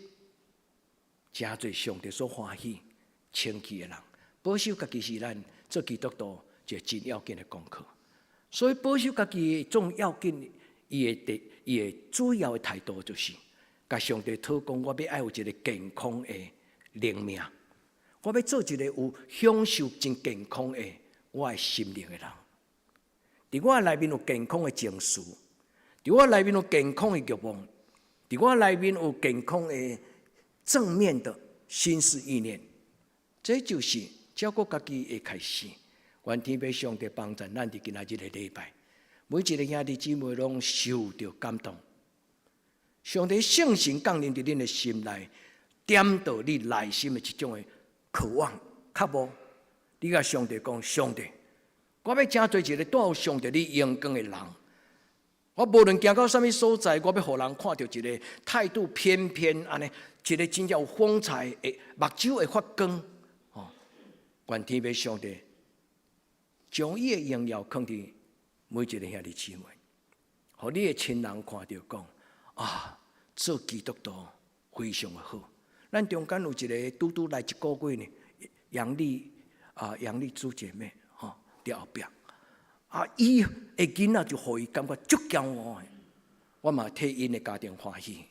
真侪上帝所欢喜、称奇的人。保守家己是咱做基督徒一个真要紧的功课。所以保守家己重要紧，伊的主要的态度就是。甲上帝讨讲，我要爱有一个健康的灵命，我要做一个有享受真健康的我的心灵的人。伫我内面有健康的情绪，伫我内面有健康的欲望，伫我内面有健康的正面的心思意念。这就是照顾家己的开始。愿天父上帝帮助咱伫今仔日的礼拜，每一个兄弟姊妹拢受到感动。上帝圣神降临伫恁的心内，点到你内心的一种的渴望。较无，你甲上帝讲：上帝，我要真做一个带有上帝你阳光的人。我无论行到什么所在，我要互人看到一个态度翩翩安尼，一个真正有风采的目睭会发光。愿天父上帝将伊的荣耀放伫每一个兄弟姊妹，互你的亲人看到讲。做基督徒非常的好。咱中间有一个拄拄来一个月呢，杨丽朱姐妹伫后壁，伊的囡仔就互伊感觉足骄傲的。我嘛替因的家庭欢喜。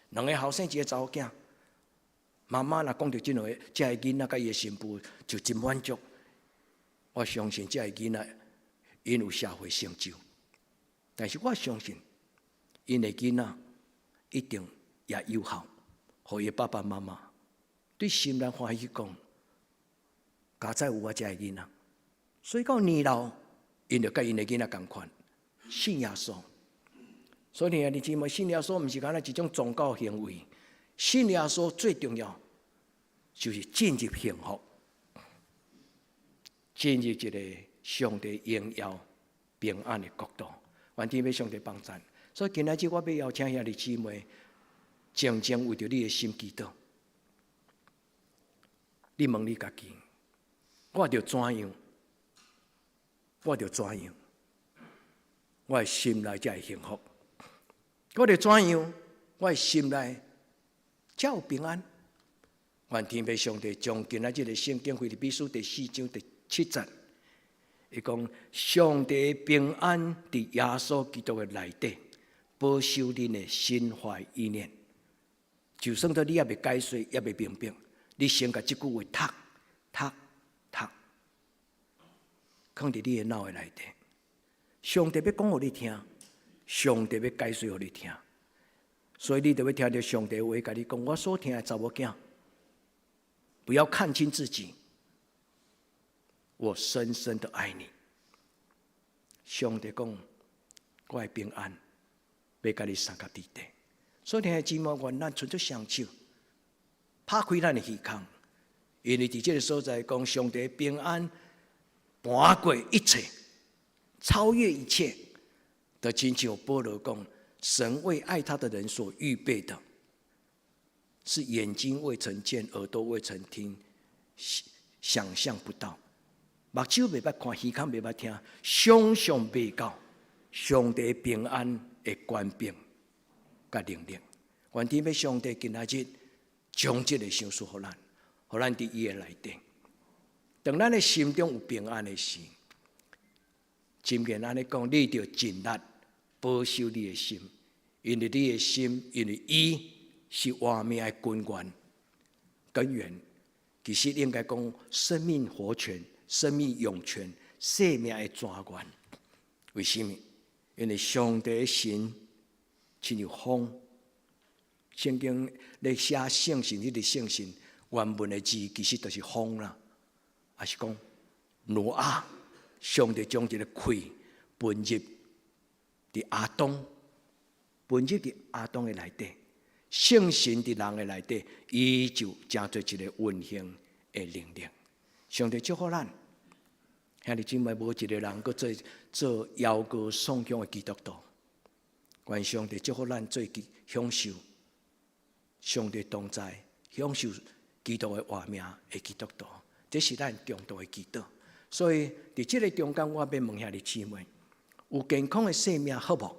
两个后生一个查某囝，妈妈若讲到这个囡仔甲伊的媳妇就真满足。我相信这个囡仔因有社会成就，但是我相信因的囡仔。一定也有效，互伊爸爸妈妈对心内欢喜讲，家在有我这个囡仔，所以到年老，因就甲因的囡仔共款，信耶稣。所以你姊妹，信耶稣毋是干那一种宗教行为，信耶稣最重要就是进入幸福，进入一个上帝荣耀平安的国度。愿天父上帝帮助。所以今仔日我要邀请兄弟姊妹，静静为着你的心祈祷。你问你家己，我着怎样？我着怎样？我的心内才会幸福。我着怎样？我的心内才有平安。愿天父上帝将今仔日的圣经腓立比书第4章第7节，伊讲上帝平安伫耶稣基督的内底，保守恁的心怀意念。就算到你也未解说，也未明白，你先甲即句话读，放伫你的脑的内底。上帝要讲互你听，上帝要解说互你听，所以你就要听到上帝的话，甲你讲：我所听的查某囝，不要看清自己，我深深的爱你。上帝讲：我的平安要甲你送到底底。所以听姊妹，愿咱存着双手，拍开咱的耳孔，因为伫这个所在讲，上帝平安盘过一切，超越一切。的亲像保罗讲，神为爱他的人所预备的，是眼睛未曾见，耳朵未曾听，想象不到。目睭未捌看，耳孔未捌听，想象未到上帝平安的权柄甲能力。愿天父上帝今仔日将这个赏赐予咱，予咱伫伊的内底。当咱的心中有平安的时，箴言安尼讲，你着尽力保守你的心，因为你的心，因为伊是活命的根源。其实应该讲生命活泉、生命涌泉、生命的泉源。为什么？因为上帝的心亲像风。圣经咧写圣神，迄个圣神原文的字其实就是风啦，也是讲挪亚，上帝将这个气分入伫亚当，分入伫亚当的内底，圣神伫人的内底，伊就成做一个运行的能力。上帝祝福咱，兄弟姊妹，无一个人搁做邀歌颂香的基督徒，愿上帝祝福咱做享受。上帝同在，享受基督的活命的基督徒，这是咱重大的祈祷。所以伫这个中间，我要问兄弟姊妹：有健康的生命好无？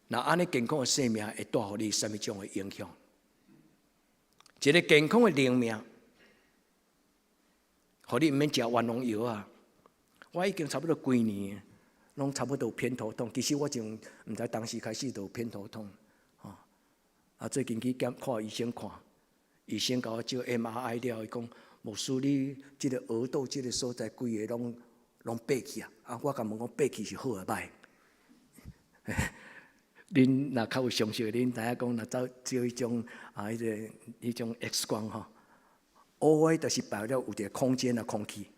那安尼健康的生命会带予你什么种的影响？一个健康的灵命，互你毋免食冤枉药啊！我已经差不多几年，拢差不多有偏头痛。其实我就毋知当时开始就有偏头痛。最近去看医生看，医生甲我照 MRI 了，伊讲牧师你即个额头即个所在规个拢爬起啊！我甲问讲爬起是好啊歹？恁若较有常识，恁知影讲若照迄种迄种 X 光吼，乌的就是白了有一个空间啊空气，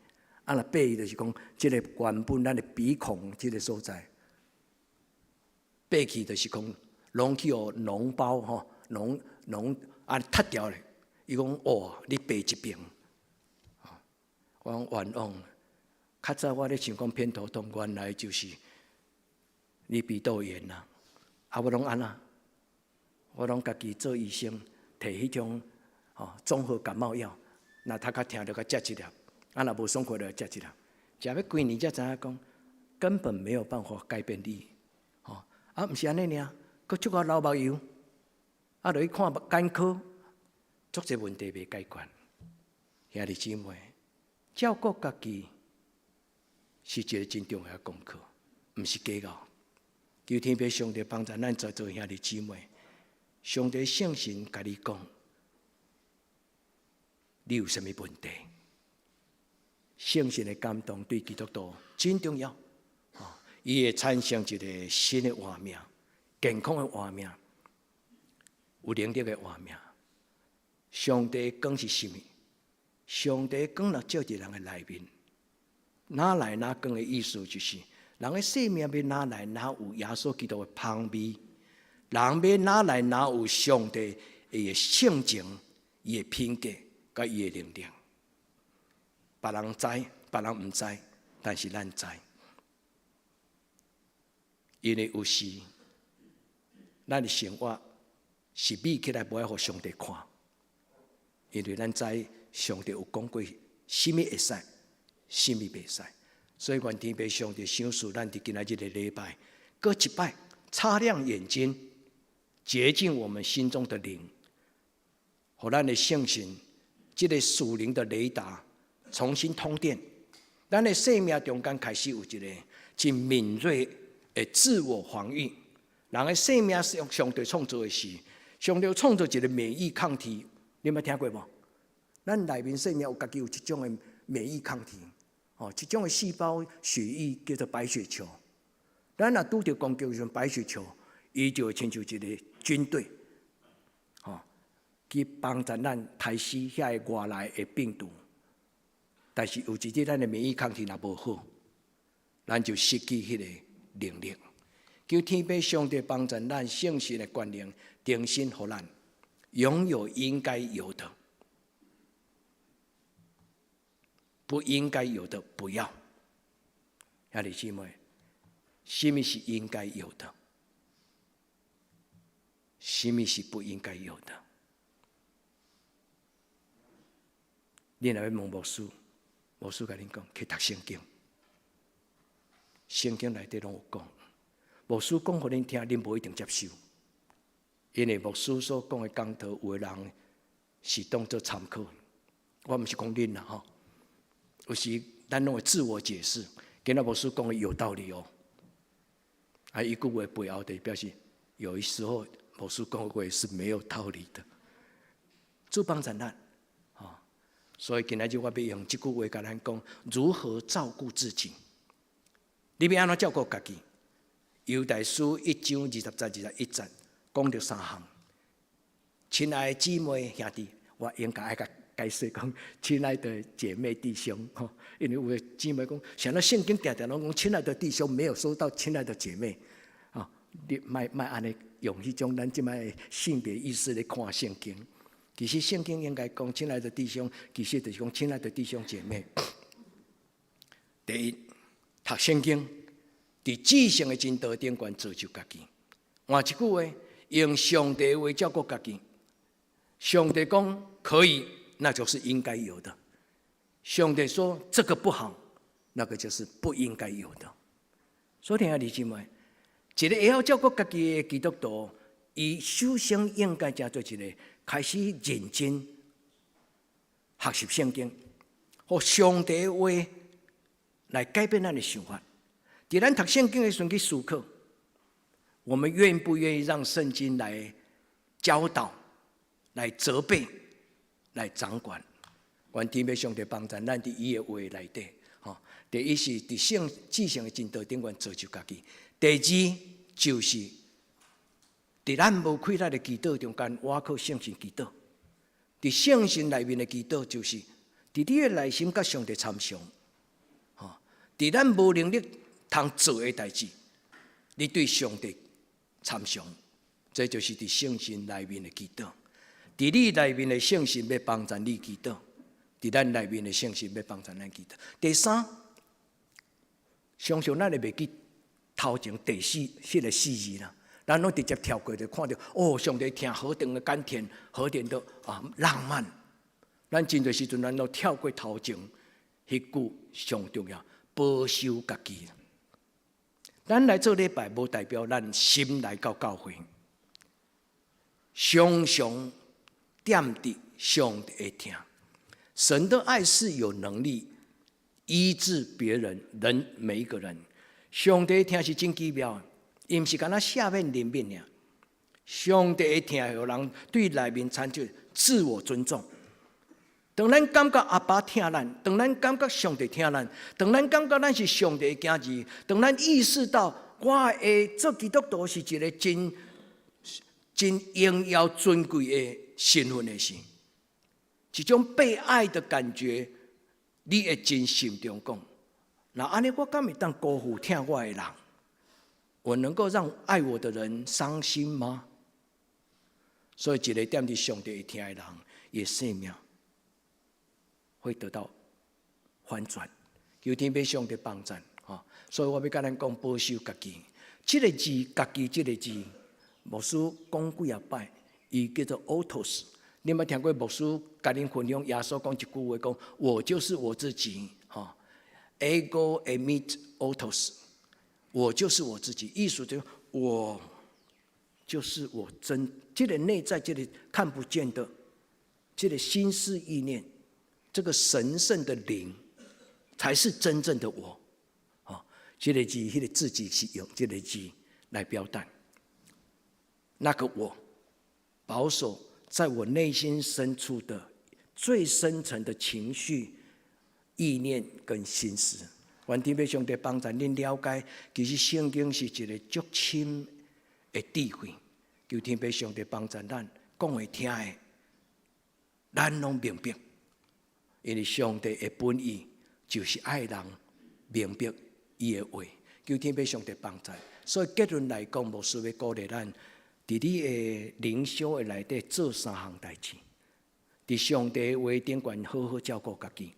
若爬伊就是讲即个原本咱的鼻孔即个所在，爬起就是讲。拢去互脓包吼，脓脱掉咧。伊讲哦，你爬一边，我讲冤枉。较早我咧想讲偏头痛，原来就是你鼻窦炎啦。我拢安那，我拢家己做医生，摕迄种综合感冒药，若头壳疼就甲食一粒，若无爽快就食一粒。食要几年才知影讲，根本没有办法改变你。毋是安尼尔。佮出个流目油，落去看眼科，足侪问题未解决。兄弟姊妹，照顾家己是一个真重要的功课，毋是假傲。求天父上帝帮助咱在座兄弟姊妹，上帝圣神甲你讲，你有啥物问题？圣神的感动对基督徒真重要，伊会产生一个新的活命。健康的活命，有能力的活命。上帝光是什么？上帝光若照伫人的内面，哪来哪光的意思就是，人的生命要哪来哪有耶稣基督的香味，人要哪来哪有上帝的性情、伊的品格、甲伊的能力。别人知，别人毋知，但是咱知，因为有时。咱的生活是美起来，不要互上帝看，因为咱知上帝有讲过，什么会使，什么袂使。所以愿天父上帝赏赐咱伫今仔日的礼拜，各一摆擦亮眼睛，洁净我们心中的灵，互咱的圣神，这个属灵的雷达重新通电，咱的生命中间开始有一个真敏锐的自我防御。人的生命是用上帝创造的时，上帝创造一个免疫抗体，你捌听过无？咱内面生命有家己有一种的免疫抗体，一种的细胞血液叫做白血球。咱若拄着攻击时，白血球伊就会亲像一个军队，去帮助咱杀死遐个外来的病毒。但是有一日咱的免疫抗体若无好，咱就失去迄个能力。求天父上帝帮助咱圣神的权能，定心互咱拥有应该有的，不应该有的不要。兄弟姊妹，什么是应该有的？什么是不应该有的？你若要问牧师，牧师甲恁讲，去读圣经，圣经内底拢有讲。牧师讲互恁听，恁无一定接受，因为牧师所讲的讲道，有的人是当作参考。我毋是讲恁啦吼，有时咱拢会自我解释。今仔牧师讲的有道理哦，一句话背后的表示，有的时候牧师讲的话是没有道理的。主帮助咱，所以今仔日我要用这句话甲咱讲，如何照顾自己。你要安怎照顾家己？犹大书1章20节21节讲到3项。亲爱的姊妹兄弟，我应该爱甲解释讲，亲爱的姐妹弟兄，因为有的姊妹讲，想到圣经常常拢讲亲爱的弟兄，没有说到亲爱的姐妹，你莫安尼用迄种咱即摆性别意识来看圣经。其实圣经应该讲亲爱的弟兄，其实就是讲亲爱的弟兄姐妹。第一，读圣经。伫至圣的真道顶悬造就家己。换一句话，用上帝的话照顾家己。上帝讲可以，那就是应该有的；上帝说这个不好，那个就是不应该有的。所以，弟兄姊妹，一个会晓照顾家己的基督徒，伊首先应该做一个开始认真学习圣经，和上帝的话来改变咱的想法。在咱读圣经的时候去思考，我们愿不愿意让圣经来教导、来责备、来掌管？愿天父上帝帮助咱伫伊的话内底。第一是伫至圣的真道顶悬造就家己；第二就是伫咱无开咱的祈祷中间，我靠圣神祈祷。伫圣神内面的祈祷，就是伫你的内心甲上帝参详。伫咱无能力通做的代志，你对上帝参详，这就是伫圣神内面的祈祷。伫你内面的圣神要帮助你祈祷，伫咱内面的圣神要帮助咱祈祷。第三，常常咱会袂记头前第四迄个4字啦，咱拢直接跳过就看到上帝听何等的甘甜，何等的浪漫。咱真多时阵，咱都跳过头前迄句上重要，保守家己。咱来做礼拜，无代表咱心来到教会，常常惦伫上帝的听。神的爱是有能力医治别人，每一个人。上帝的听是真奇妙，伊毋是干那下面灵敏尔。上帝的听，有人对内面产生自我尊重。当咱感觉阿爸听咱，当咱感觉上帝听咱，当咱感觉咱是上帝的囝儿，当咱意识到我的做基督徒是一个真荣耀尊贵的身份的时，一种被爱的感觉，你会真心中讲：那安尼我敢会当辜负听我的人？我能够让爱我的人伤心吗？所以，一个惦伫上帝听的人，伊生命会得到反转，求天父上帝帮助。所以我要甲咱讲保守家己。这个字，家己这个字，牧师讲几啊摆，伊叫做 autos。你有没有听过牧师甲恁分享耶稣讲一句话，讲我就是我自己，ego eimi autos， 我就是我自己，意思就是我就是我这个内在这个看不见的，这个心思意念。这个神圣的灵，才是真正的我。这个字，那个自己是用这个字来表达。那个我，保守在我内心深处的最深层的情绪、意念跟心思。愿天父上帝帮助恁了解，其实圣经是一个足深的智慧。求天父上帝帮助咱讲会听的，咱拢明白。因为上帝的本意就是爱人明白伊的话。求天父上帝帮助。所以结论来讲，牧师要鼓励咱，伫你的灵修的内底做3项代志。伫上帝的话顶悬好好照顾家己。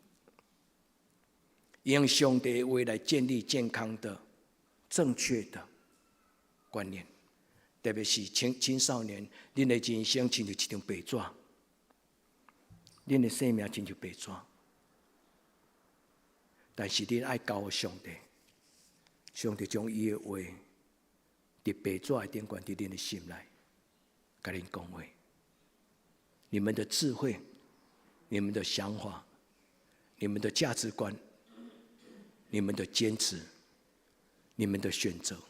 用上帝的话来建立健康的、正确的观念，特别是青少年，恁的人生亲像一张白纸，恁的生命亲像白纸，但是恁爱交予上帝，上帝将伊的话伫白纸的顶悬伫恁的心内，甲恁讲话。你们的智慧、你们的想法、你们的价值观。你们的坚持，你们的选择，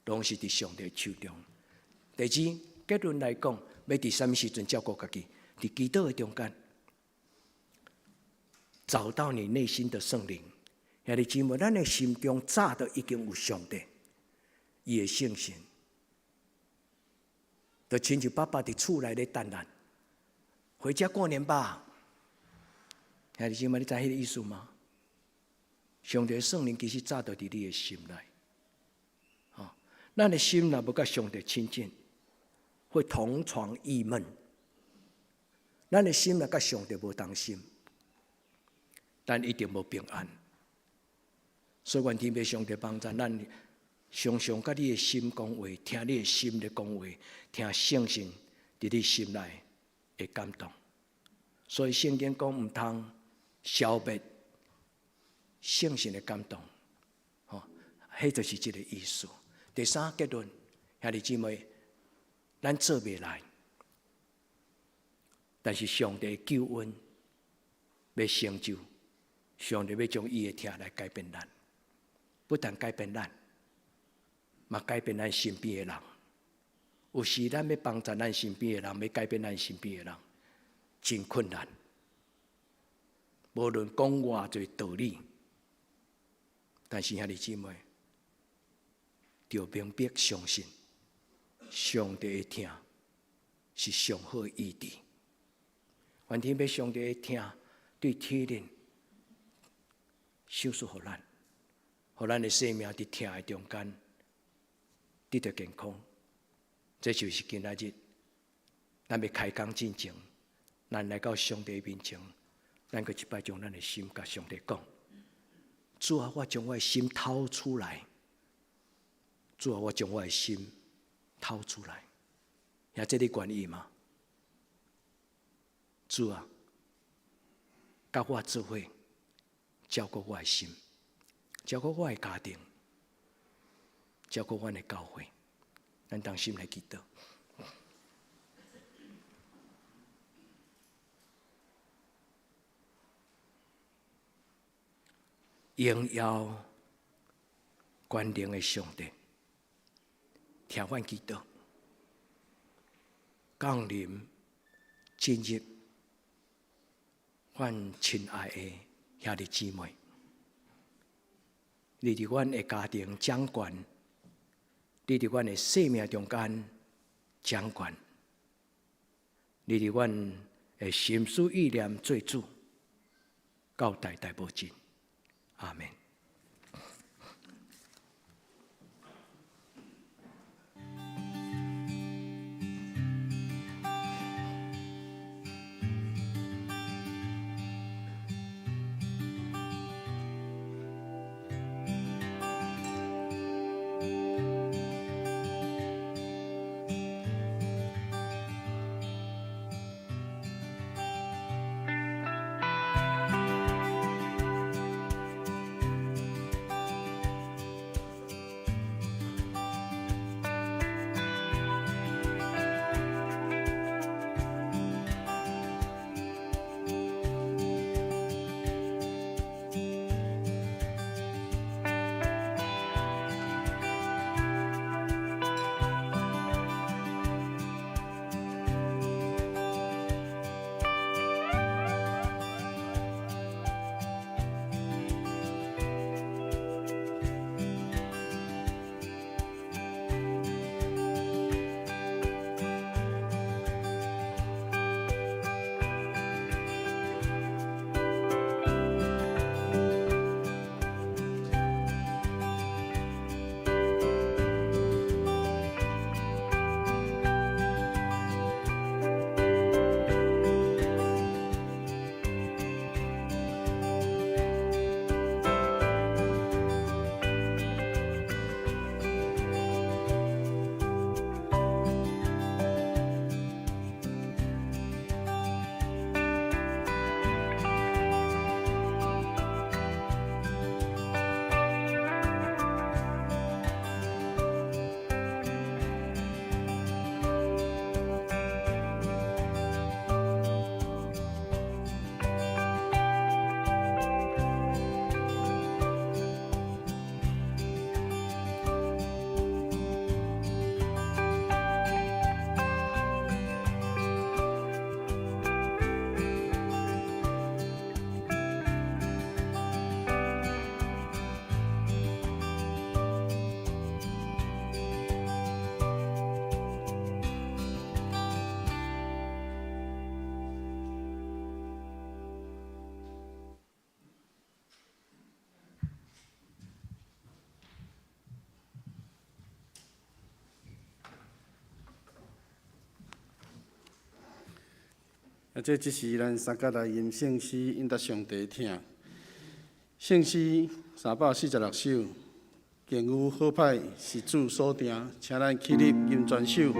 拢是伫上帝手中。第二，结论来讲，要伫什么时阵照顾家己？伫祈祷的中间，找到你内心的圣灵。兄弟姊妹，咱的心中早都已经有上帝，伊的圣神，就亲像爸爸伫厝内咧等咱，回家过年吧。兄弟姊妹，你知迄个意思吗？上帝的圣灵其实早就伫你的心内，咱的心若要甲上帝亲近，会同床异梦。咱的心若甲上帝无同心，咱一定无平安。所以愿天父上帝帮助咱，常常甲你的心讲话，听你的心咧讲话，听圣神伫你心内的感动。所以圣经讲毋通消灭圣神的感动，迄就是这个意思。第三结论，兄弟姊妹，咱做袂来，但是上帝的救恩要成就，上帝要将伊的疼来改变咱，不但改变咱，嘛改变咱身边的人。有时咱要帮助咱身边的人，要改变咱身边的人，真困难。无论讲偌侪道理。但是兄弟姊妹，要明白相信，上帝的疼是上好的医治。愿天父上帝的疼对体能手术予咱，予咱的生命伫疼的中间得到健康。这就是今仔日，咱要开工进前，咱来到上帝面前，咱搁一摆将咱的心甲上帝讲。主啊，我将我的心掏出来。主啊，我将我的心掏出来。也这你愿意吗？主啊，甲我做伙照顾我的心，照顾我的家庭，照顾我的教会。咱同心来祈祷。荣耀关灵的上帝，听阮祈祷，降临进入阮亲爱的兄弟姊妹，你伫阮的家庭掌权，你伫阮的生命中间掌权，你伫阮的心思意念做主，到代代无尽。阿们。这只是咱三甲来吟圣诗，引达上帝听。圣诗346首，敬有好歹是主所定，请咱起立吟全首。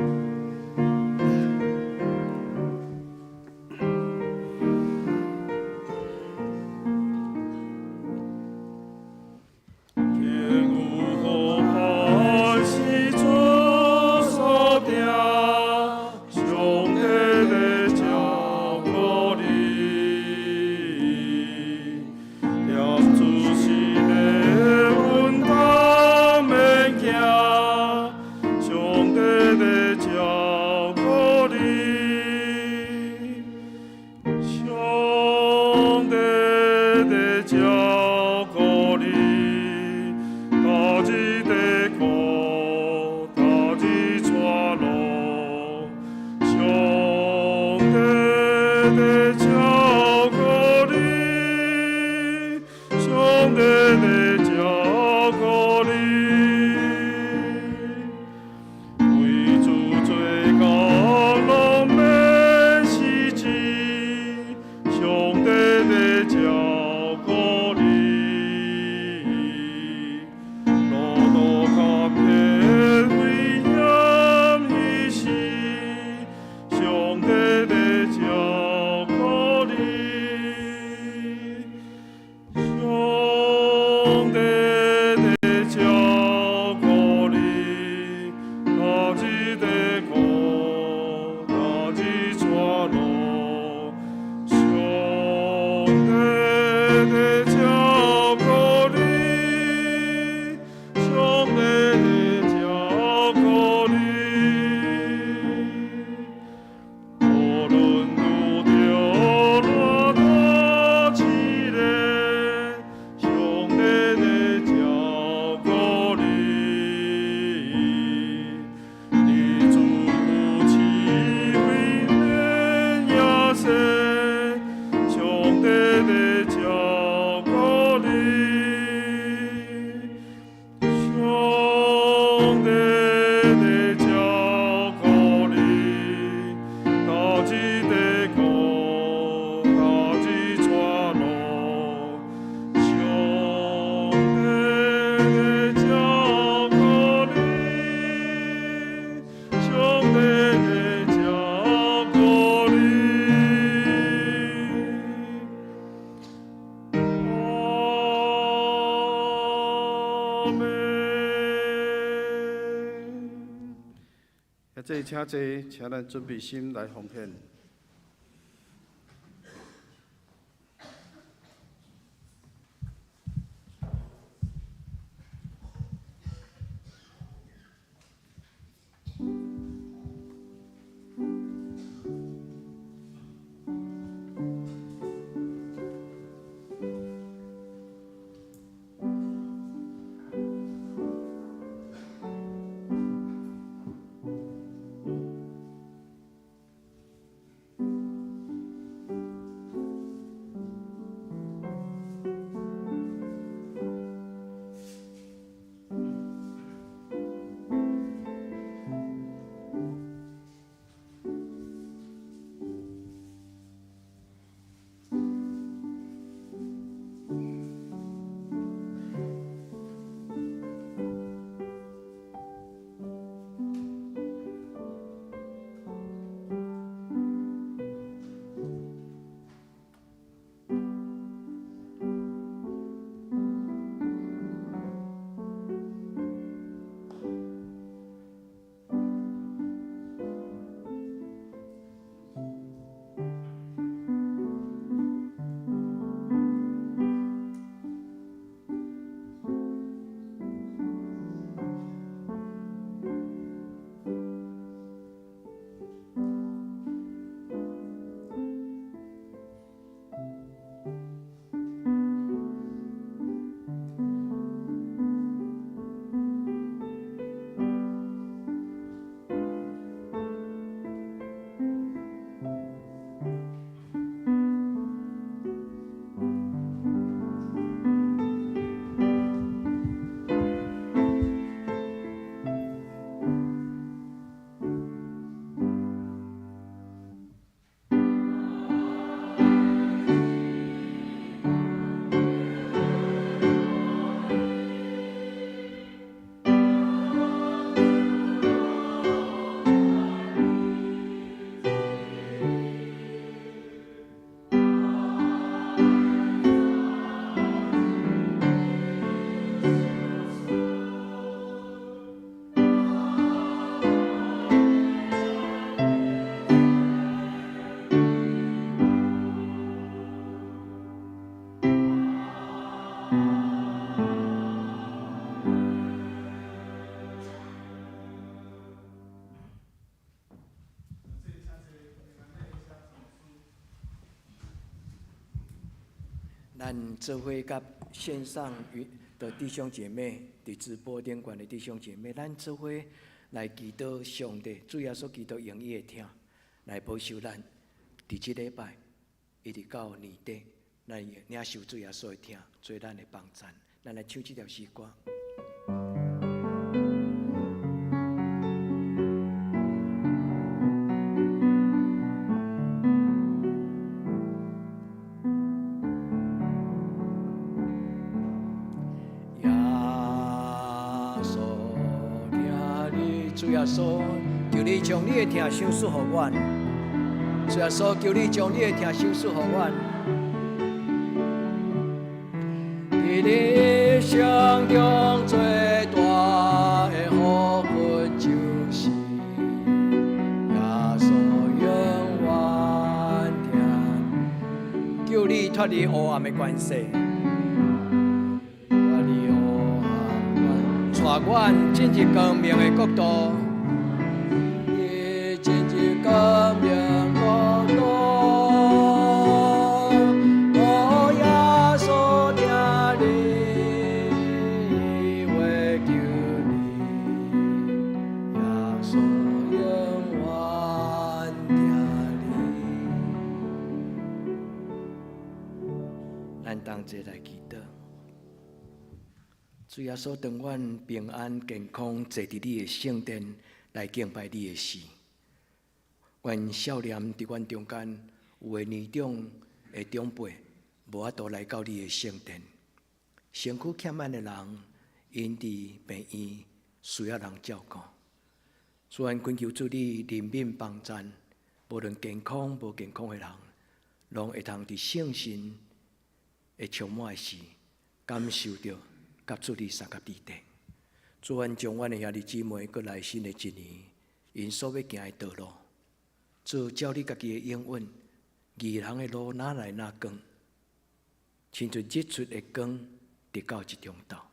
请坐，请咱准备心来奉献。咱做伙甲线上的弟兄姐妹，伫直播顶管的弟兄姐妹，咱做伙来祈祷上帝，主耶稣基督用伊的听来保守咱。伫即礼拜一直到年底，咱领受主耶稣的听，做咱的帮衬。咱来唱这条诗歌。主耶稣，求你将你的听赏赐予阮。主耶稣，求你将你的听赏赐予阮。伫你生中最大的福分，就是耶稣永远听。求你脱离黑暗的关系。带阮进入光明的国度，进入光明国度。我耶稣听你话，求你，耶稣永远听你。咱同齐来祈祷。主耶稣，当阮平安健康坐伫你的圣殿来敬拜你的时，愿少年伫阮中间有的年长的长辈，无法度来到你的圣殿。身躯欠安的人，因伫病院需要人照顾。主愿恳求主你怜悯帮赞，无论健康无健康的人，拢会通伫圣神会充满的时，感受到。甲主你三甲地地，主愿将阮的兄弟姊妹过来新的一年，因所要行的道路，主照你家己的应允，义人的路哪来哪光，亲像日出的光，直到一中道。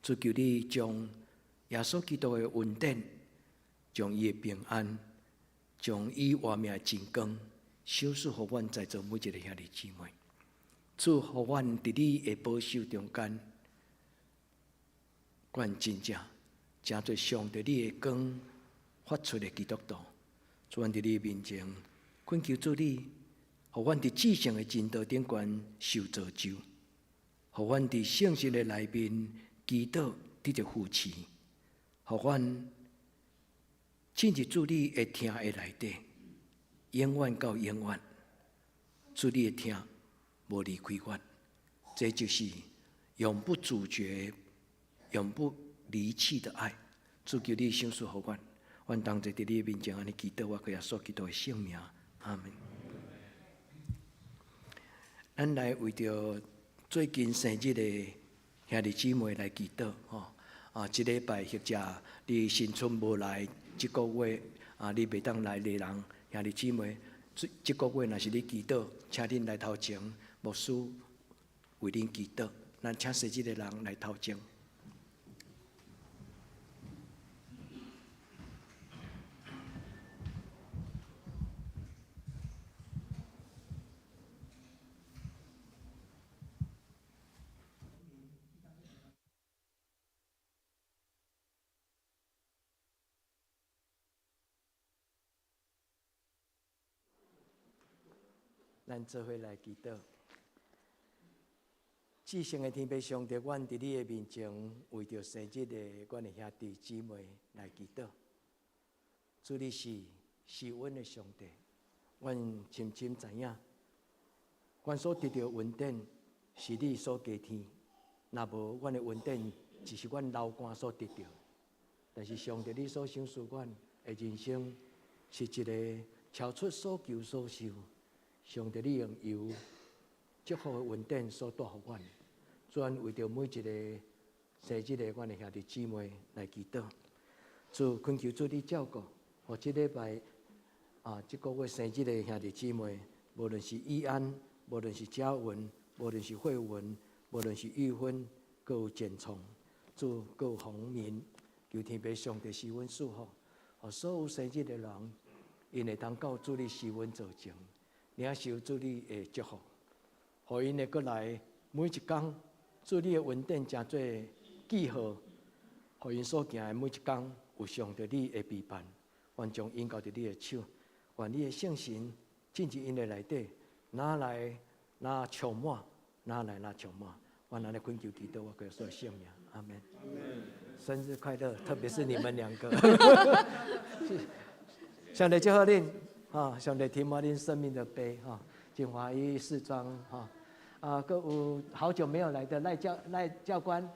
主求你将耶稣基督的恩典，将伊的平安，将伊活命的真光，赏赐予阮在座每一个兄弟姊妹。主，予阮伫你的保守中间。愿真正真做上帝你的光发出的基督徒，主愿伫你面前恳求主你，互阮伫至圣的真道顶悬受造就，互阮伫圣神的内面祈祷得着扶持，互阮进入主你的听的内底，永远到永远，主你的听无离开阮，这就是永不阻绝。永不离弃的爱，主求你赏赐予阮，阮同齐伫你面前安尼祈祷，我可以说基督的圣名，阿门。咱来为着最近生日的兄弟姊妹来祈祷，一礼拜或者你新春无来，这个月你袂当来的人，兄弟姊妹，这个月若是你祈祷，请恁来头前，牧师为恁祈祷，咱请生日的人来头前。咱做伙来祈祷，至圣的天父上帝，阮伫你的面前，为着生日的阮的兄弟姊妹来祈祷。主你是施恩的上帝，阮深深知影，阮所得到恩典是你所加添，若无阮的恩典，只是阮流汗所得到。但是上帝，你所赏赐阮的人生，是一个超出所求所受。上帝，你用油祝福的恩典所带予阮，主为着每一个生日的阮的兄弟姊妹来祈祷。主恳求主你照顾，互这礼拜这个月生日的兄弟姊妹，无论是义安，无论是嘉文，无论是慧文，无论是玉芬，各有建创，主各有洪明，求天父上帝施恩赐福，互所有生日的人，因会通到主你施恩造成。领受主你的祝福，互因会过来每一天，主你的恩典诚做记号，互因所行的每一天有上着你的陪伴，愿将因交伫你的手，愿你的圣神进入因的内底，哪来哪充满，哪来哪充满。愿安尼恳求祈祷，我所有圣名，阿门。生日快乐，特别是你们两个。上帝祝福恁，上帝填满恁生命的杯，金华一四庄，各有好久没有来的赖教官，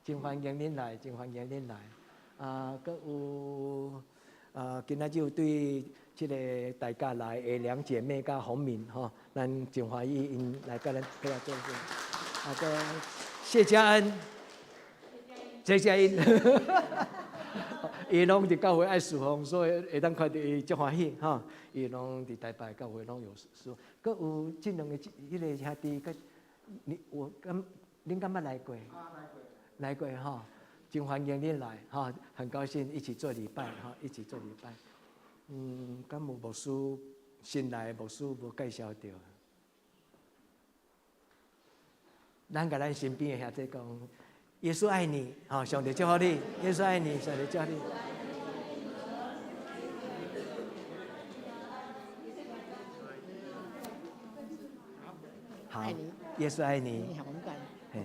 真欢迎恁来，真欢迎恁来。各有今仔日对这个大家来的两姐妹甲洪敏，咱真欢迎因来甲咱配合做阵。个谢家恩，谢家恩，伊拢伫教会爱侍奉，所以会当看到伊足欢喜哈。伊拢伫台北教会拢有事，佮有这两个迄个兄弟，恁敢捌来过？来过哈，真欢迎恁来哈，很高兴一起做礼拜哈，一起做礼拜。敢有牧师新来牧师无介绍到？咱甲咱身边的兄弟讲，耶稣爱你，上帝祝福你，耶稣爱你，上帝祝福你。好，耶稣爱你。你好勇敢，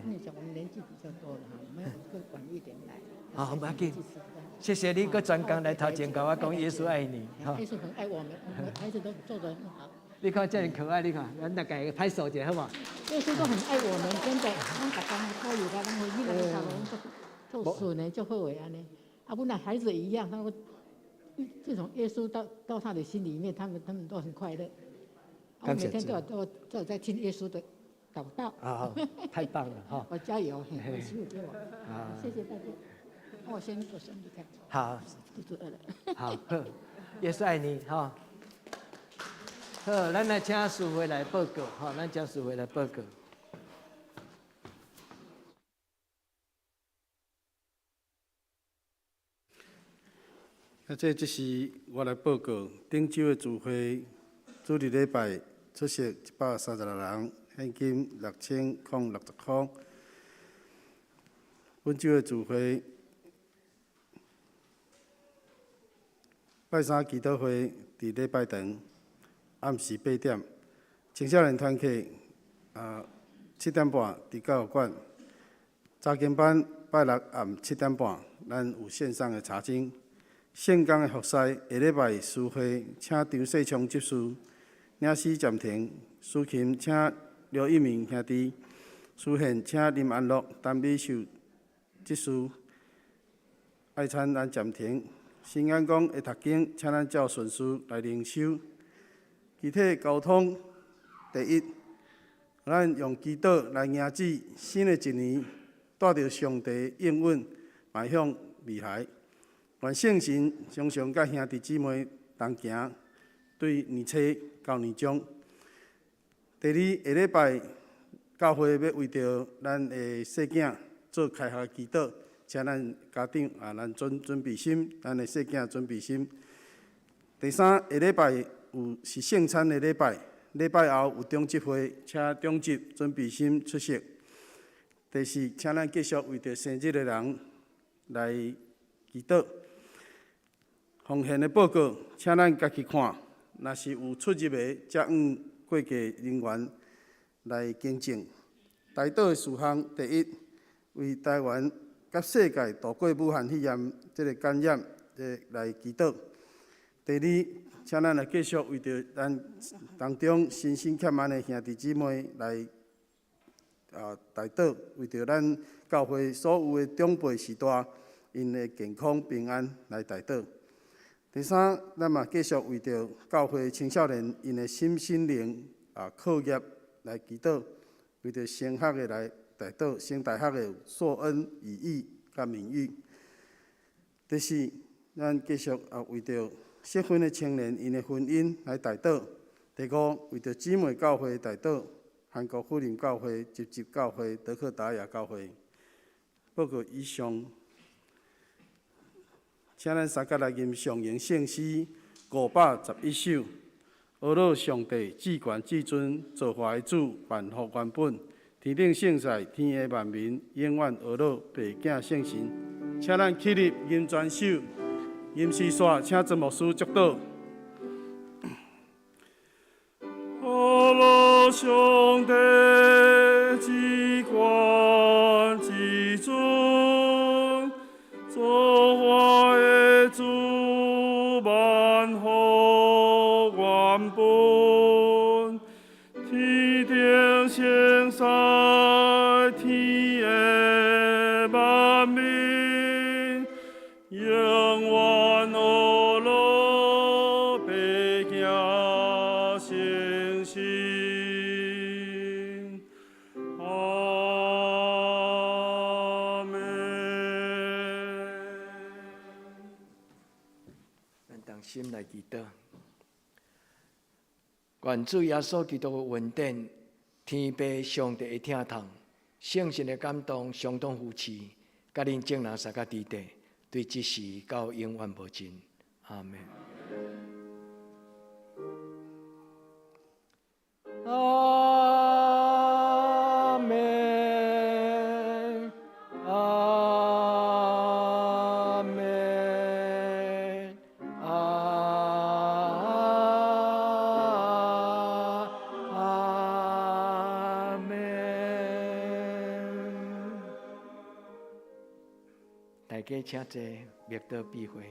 你讲我们年纪比较多了哈，我们要更晚一点来。好，不要紧，谢谢你个专工来头前跟我讲耶稣爱你。耶稣很爱我们，我们孩子都做得很好。你看这样可爱，你看，咱大家拍手一下好嘛？耶稣都很爱我们，真的，咱大家可以啦，咱回去那个他们做顺呢，就好为安尼。我们孩子一样，他们这种耶稣到他的心里面，他们都很快乐。我每天都有在听耶稣的祷告。太棒了哈！我加油，我师傅给我。谢谢大家。我先离开。好，肚子饿了。好，耶稣爱你哈。好，咱来请师傅来报告，咱请师傅来报告。这是我来报告，顶周的聚会，主日礼拜出席136人，现金6060块。本周的聚会，拜三祈祷会伫礼拜堂。暗时8点，青少年团契7点半伫教育馆。查经班拜六暗7点半，咱有线上的查经。圣公的服侍，下礼拜私会请张世昌执事，领事暂停，司琴请刘一鸣兄弟，司宪请林安乐、陈美秀执事，爱餐咱暂停。新安宫的读经，请咱赵顺师来领修。具体交通，第一，咱用祈祷来迎接新的一年，带着上帝应允，迈向未来。愿圣神常常甲兄弟姊妹同行，对年初到年终。第二，下礼拜教会要为着咱的细囝做开学祈祷，请咱家长咱准备心，咱的细囝准备心。第三，下礼拜是圣餐的礼拜，礼拜后有中集会，请中集准备心出席。第四，请咱继续为着生日的人来祈祷。奉献的报告，请咱家己看，若是有出入的，则向过界人员来更正。台岛的事项，第一，为台湾甲世界度过武汉肺炎这个感染来祈祷。第二，请咱来继续为着咱当中身心欠安的兄弟姊妹来代祷，为着咱教会所有的长辈时代因的健康平安来代祷。第三，咱嘛继续为着教会青少年因的心灵课业来祈祷，为着升学的来代祷，升大学的硕恩、语义甲名誉。第四，咱继续为着适婚的青年因的婚姻来代祷。第五，为着姊妹教会代祷，韩国福林教会、集教会、德克达亚教会。报告以上。请咱三甲来吟上言圣诗511首，阿罗上帝至权至尊，造化的主，万福原本，天顶圣赛，天下万民永远和乐，白囝圣神。请咱起立，吟全首，吟诗线，请曾牧师祝祷。阿拉上帝至高至尊，造化的主，万福原本，天顶圣赛，天下万民，永远和乐，白囝圣神。阿门。咱同心来祈祷，愿主耶稣基督的恩典、天父上帝的疼痛、圣神的感动，相当扶持，甲恁众人三个地地，对即时到永远无尽。阿门。阿门。阿门。阿门。大家请坐，灭道避讳。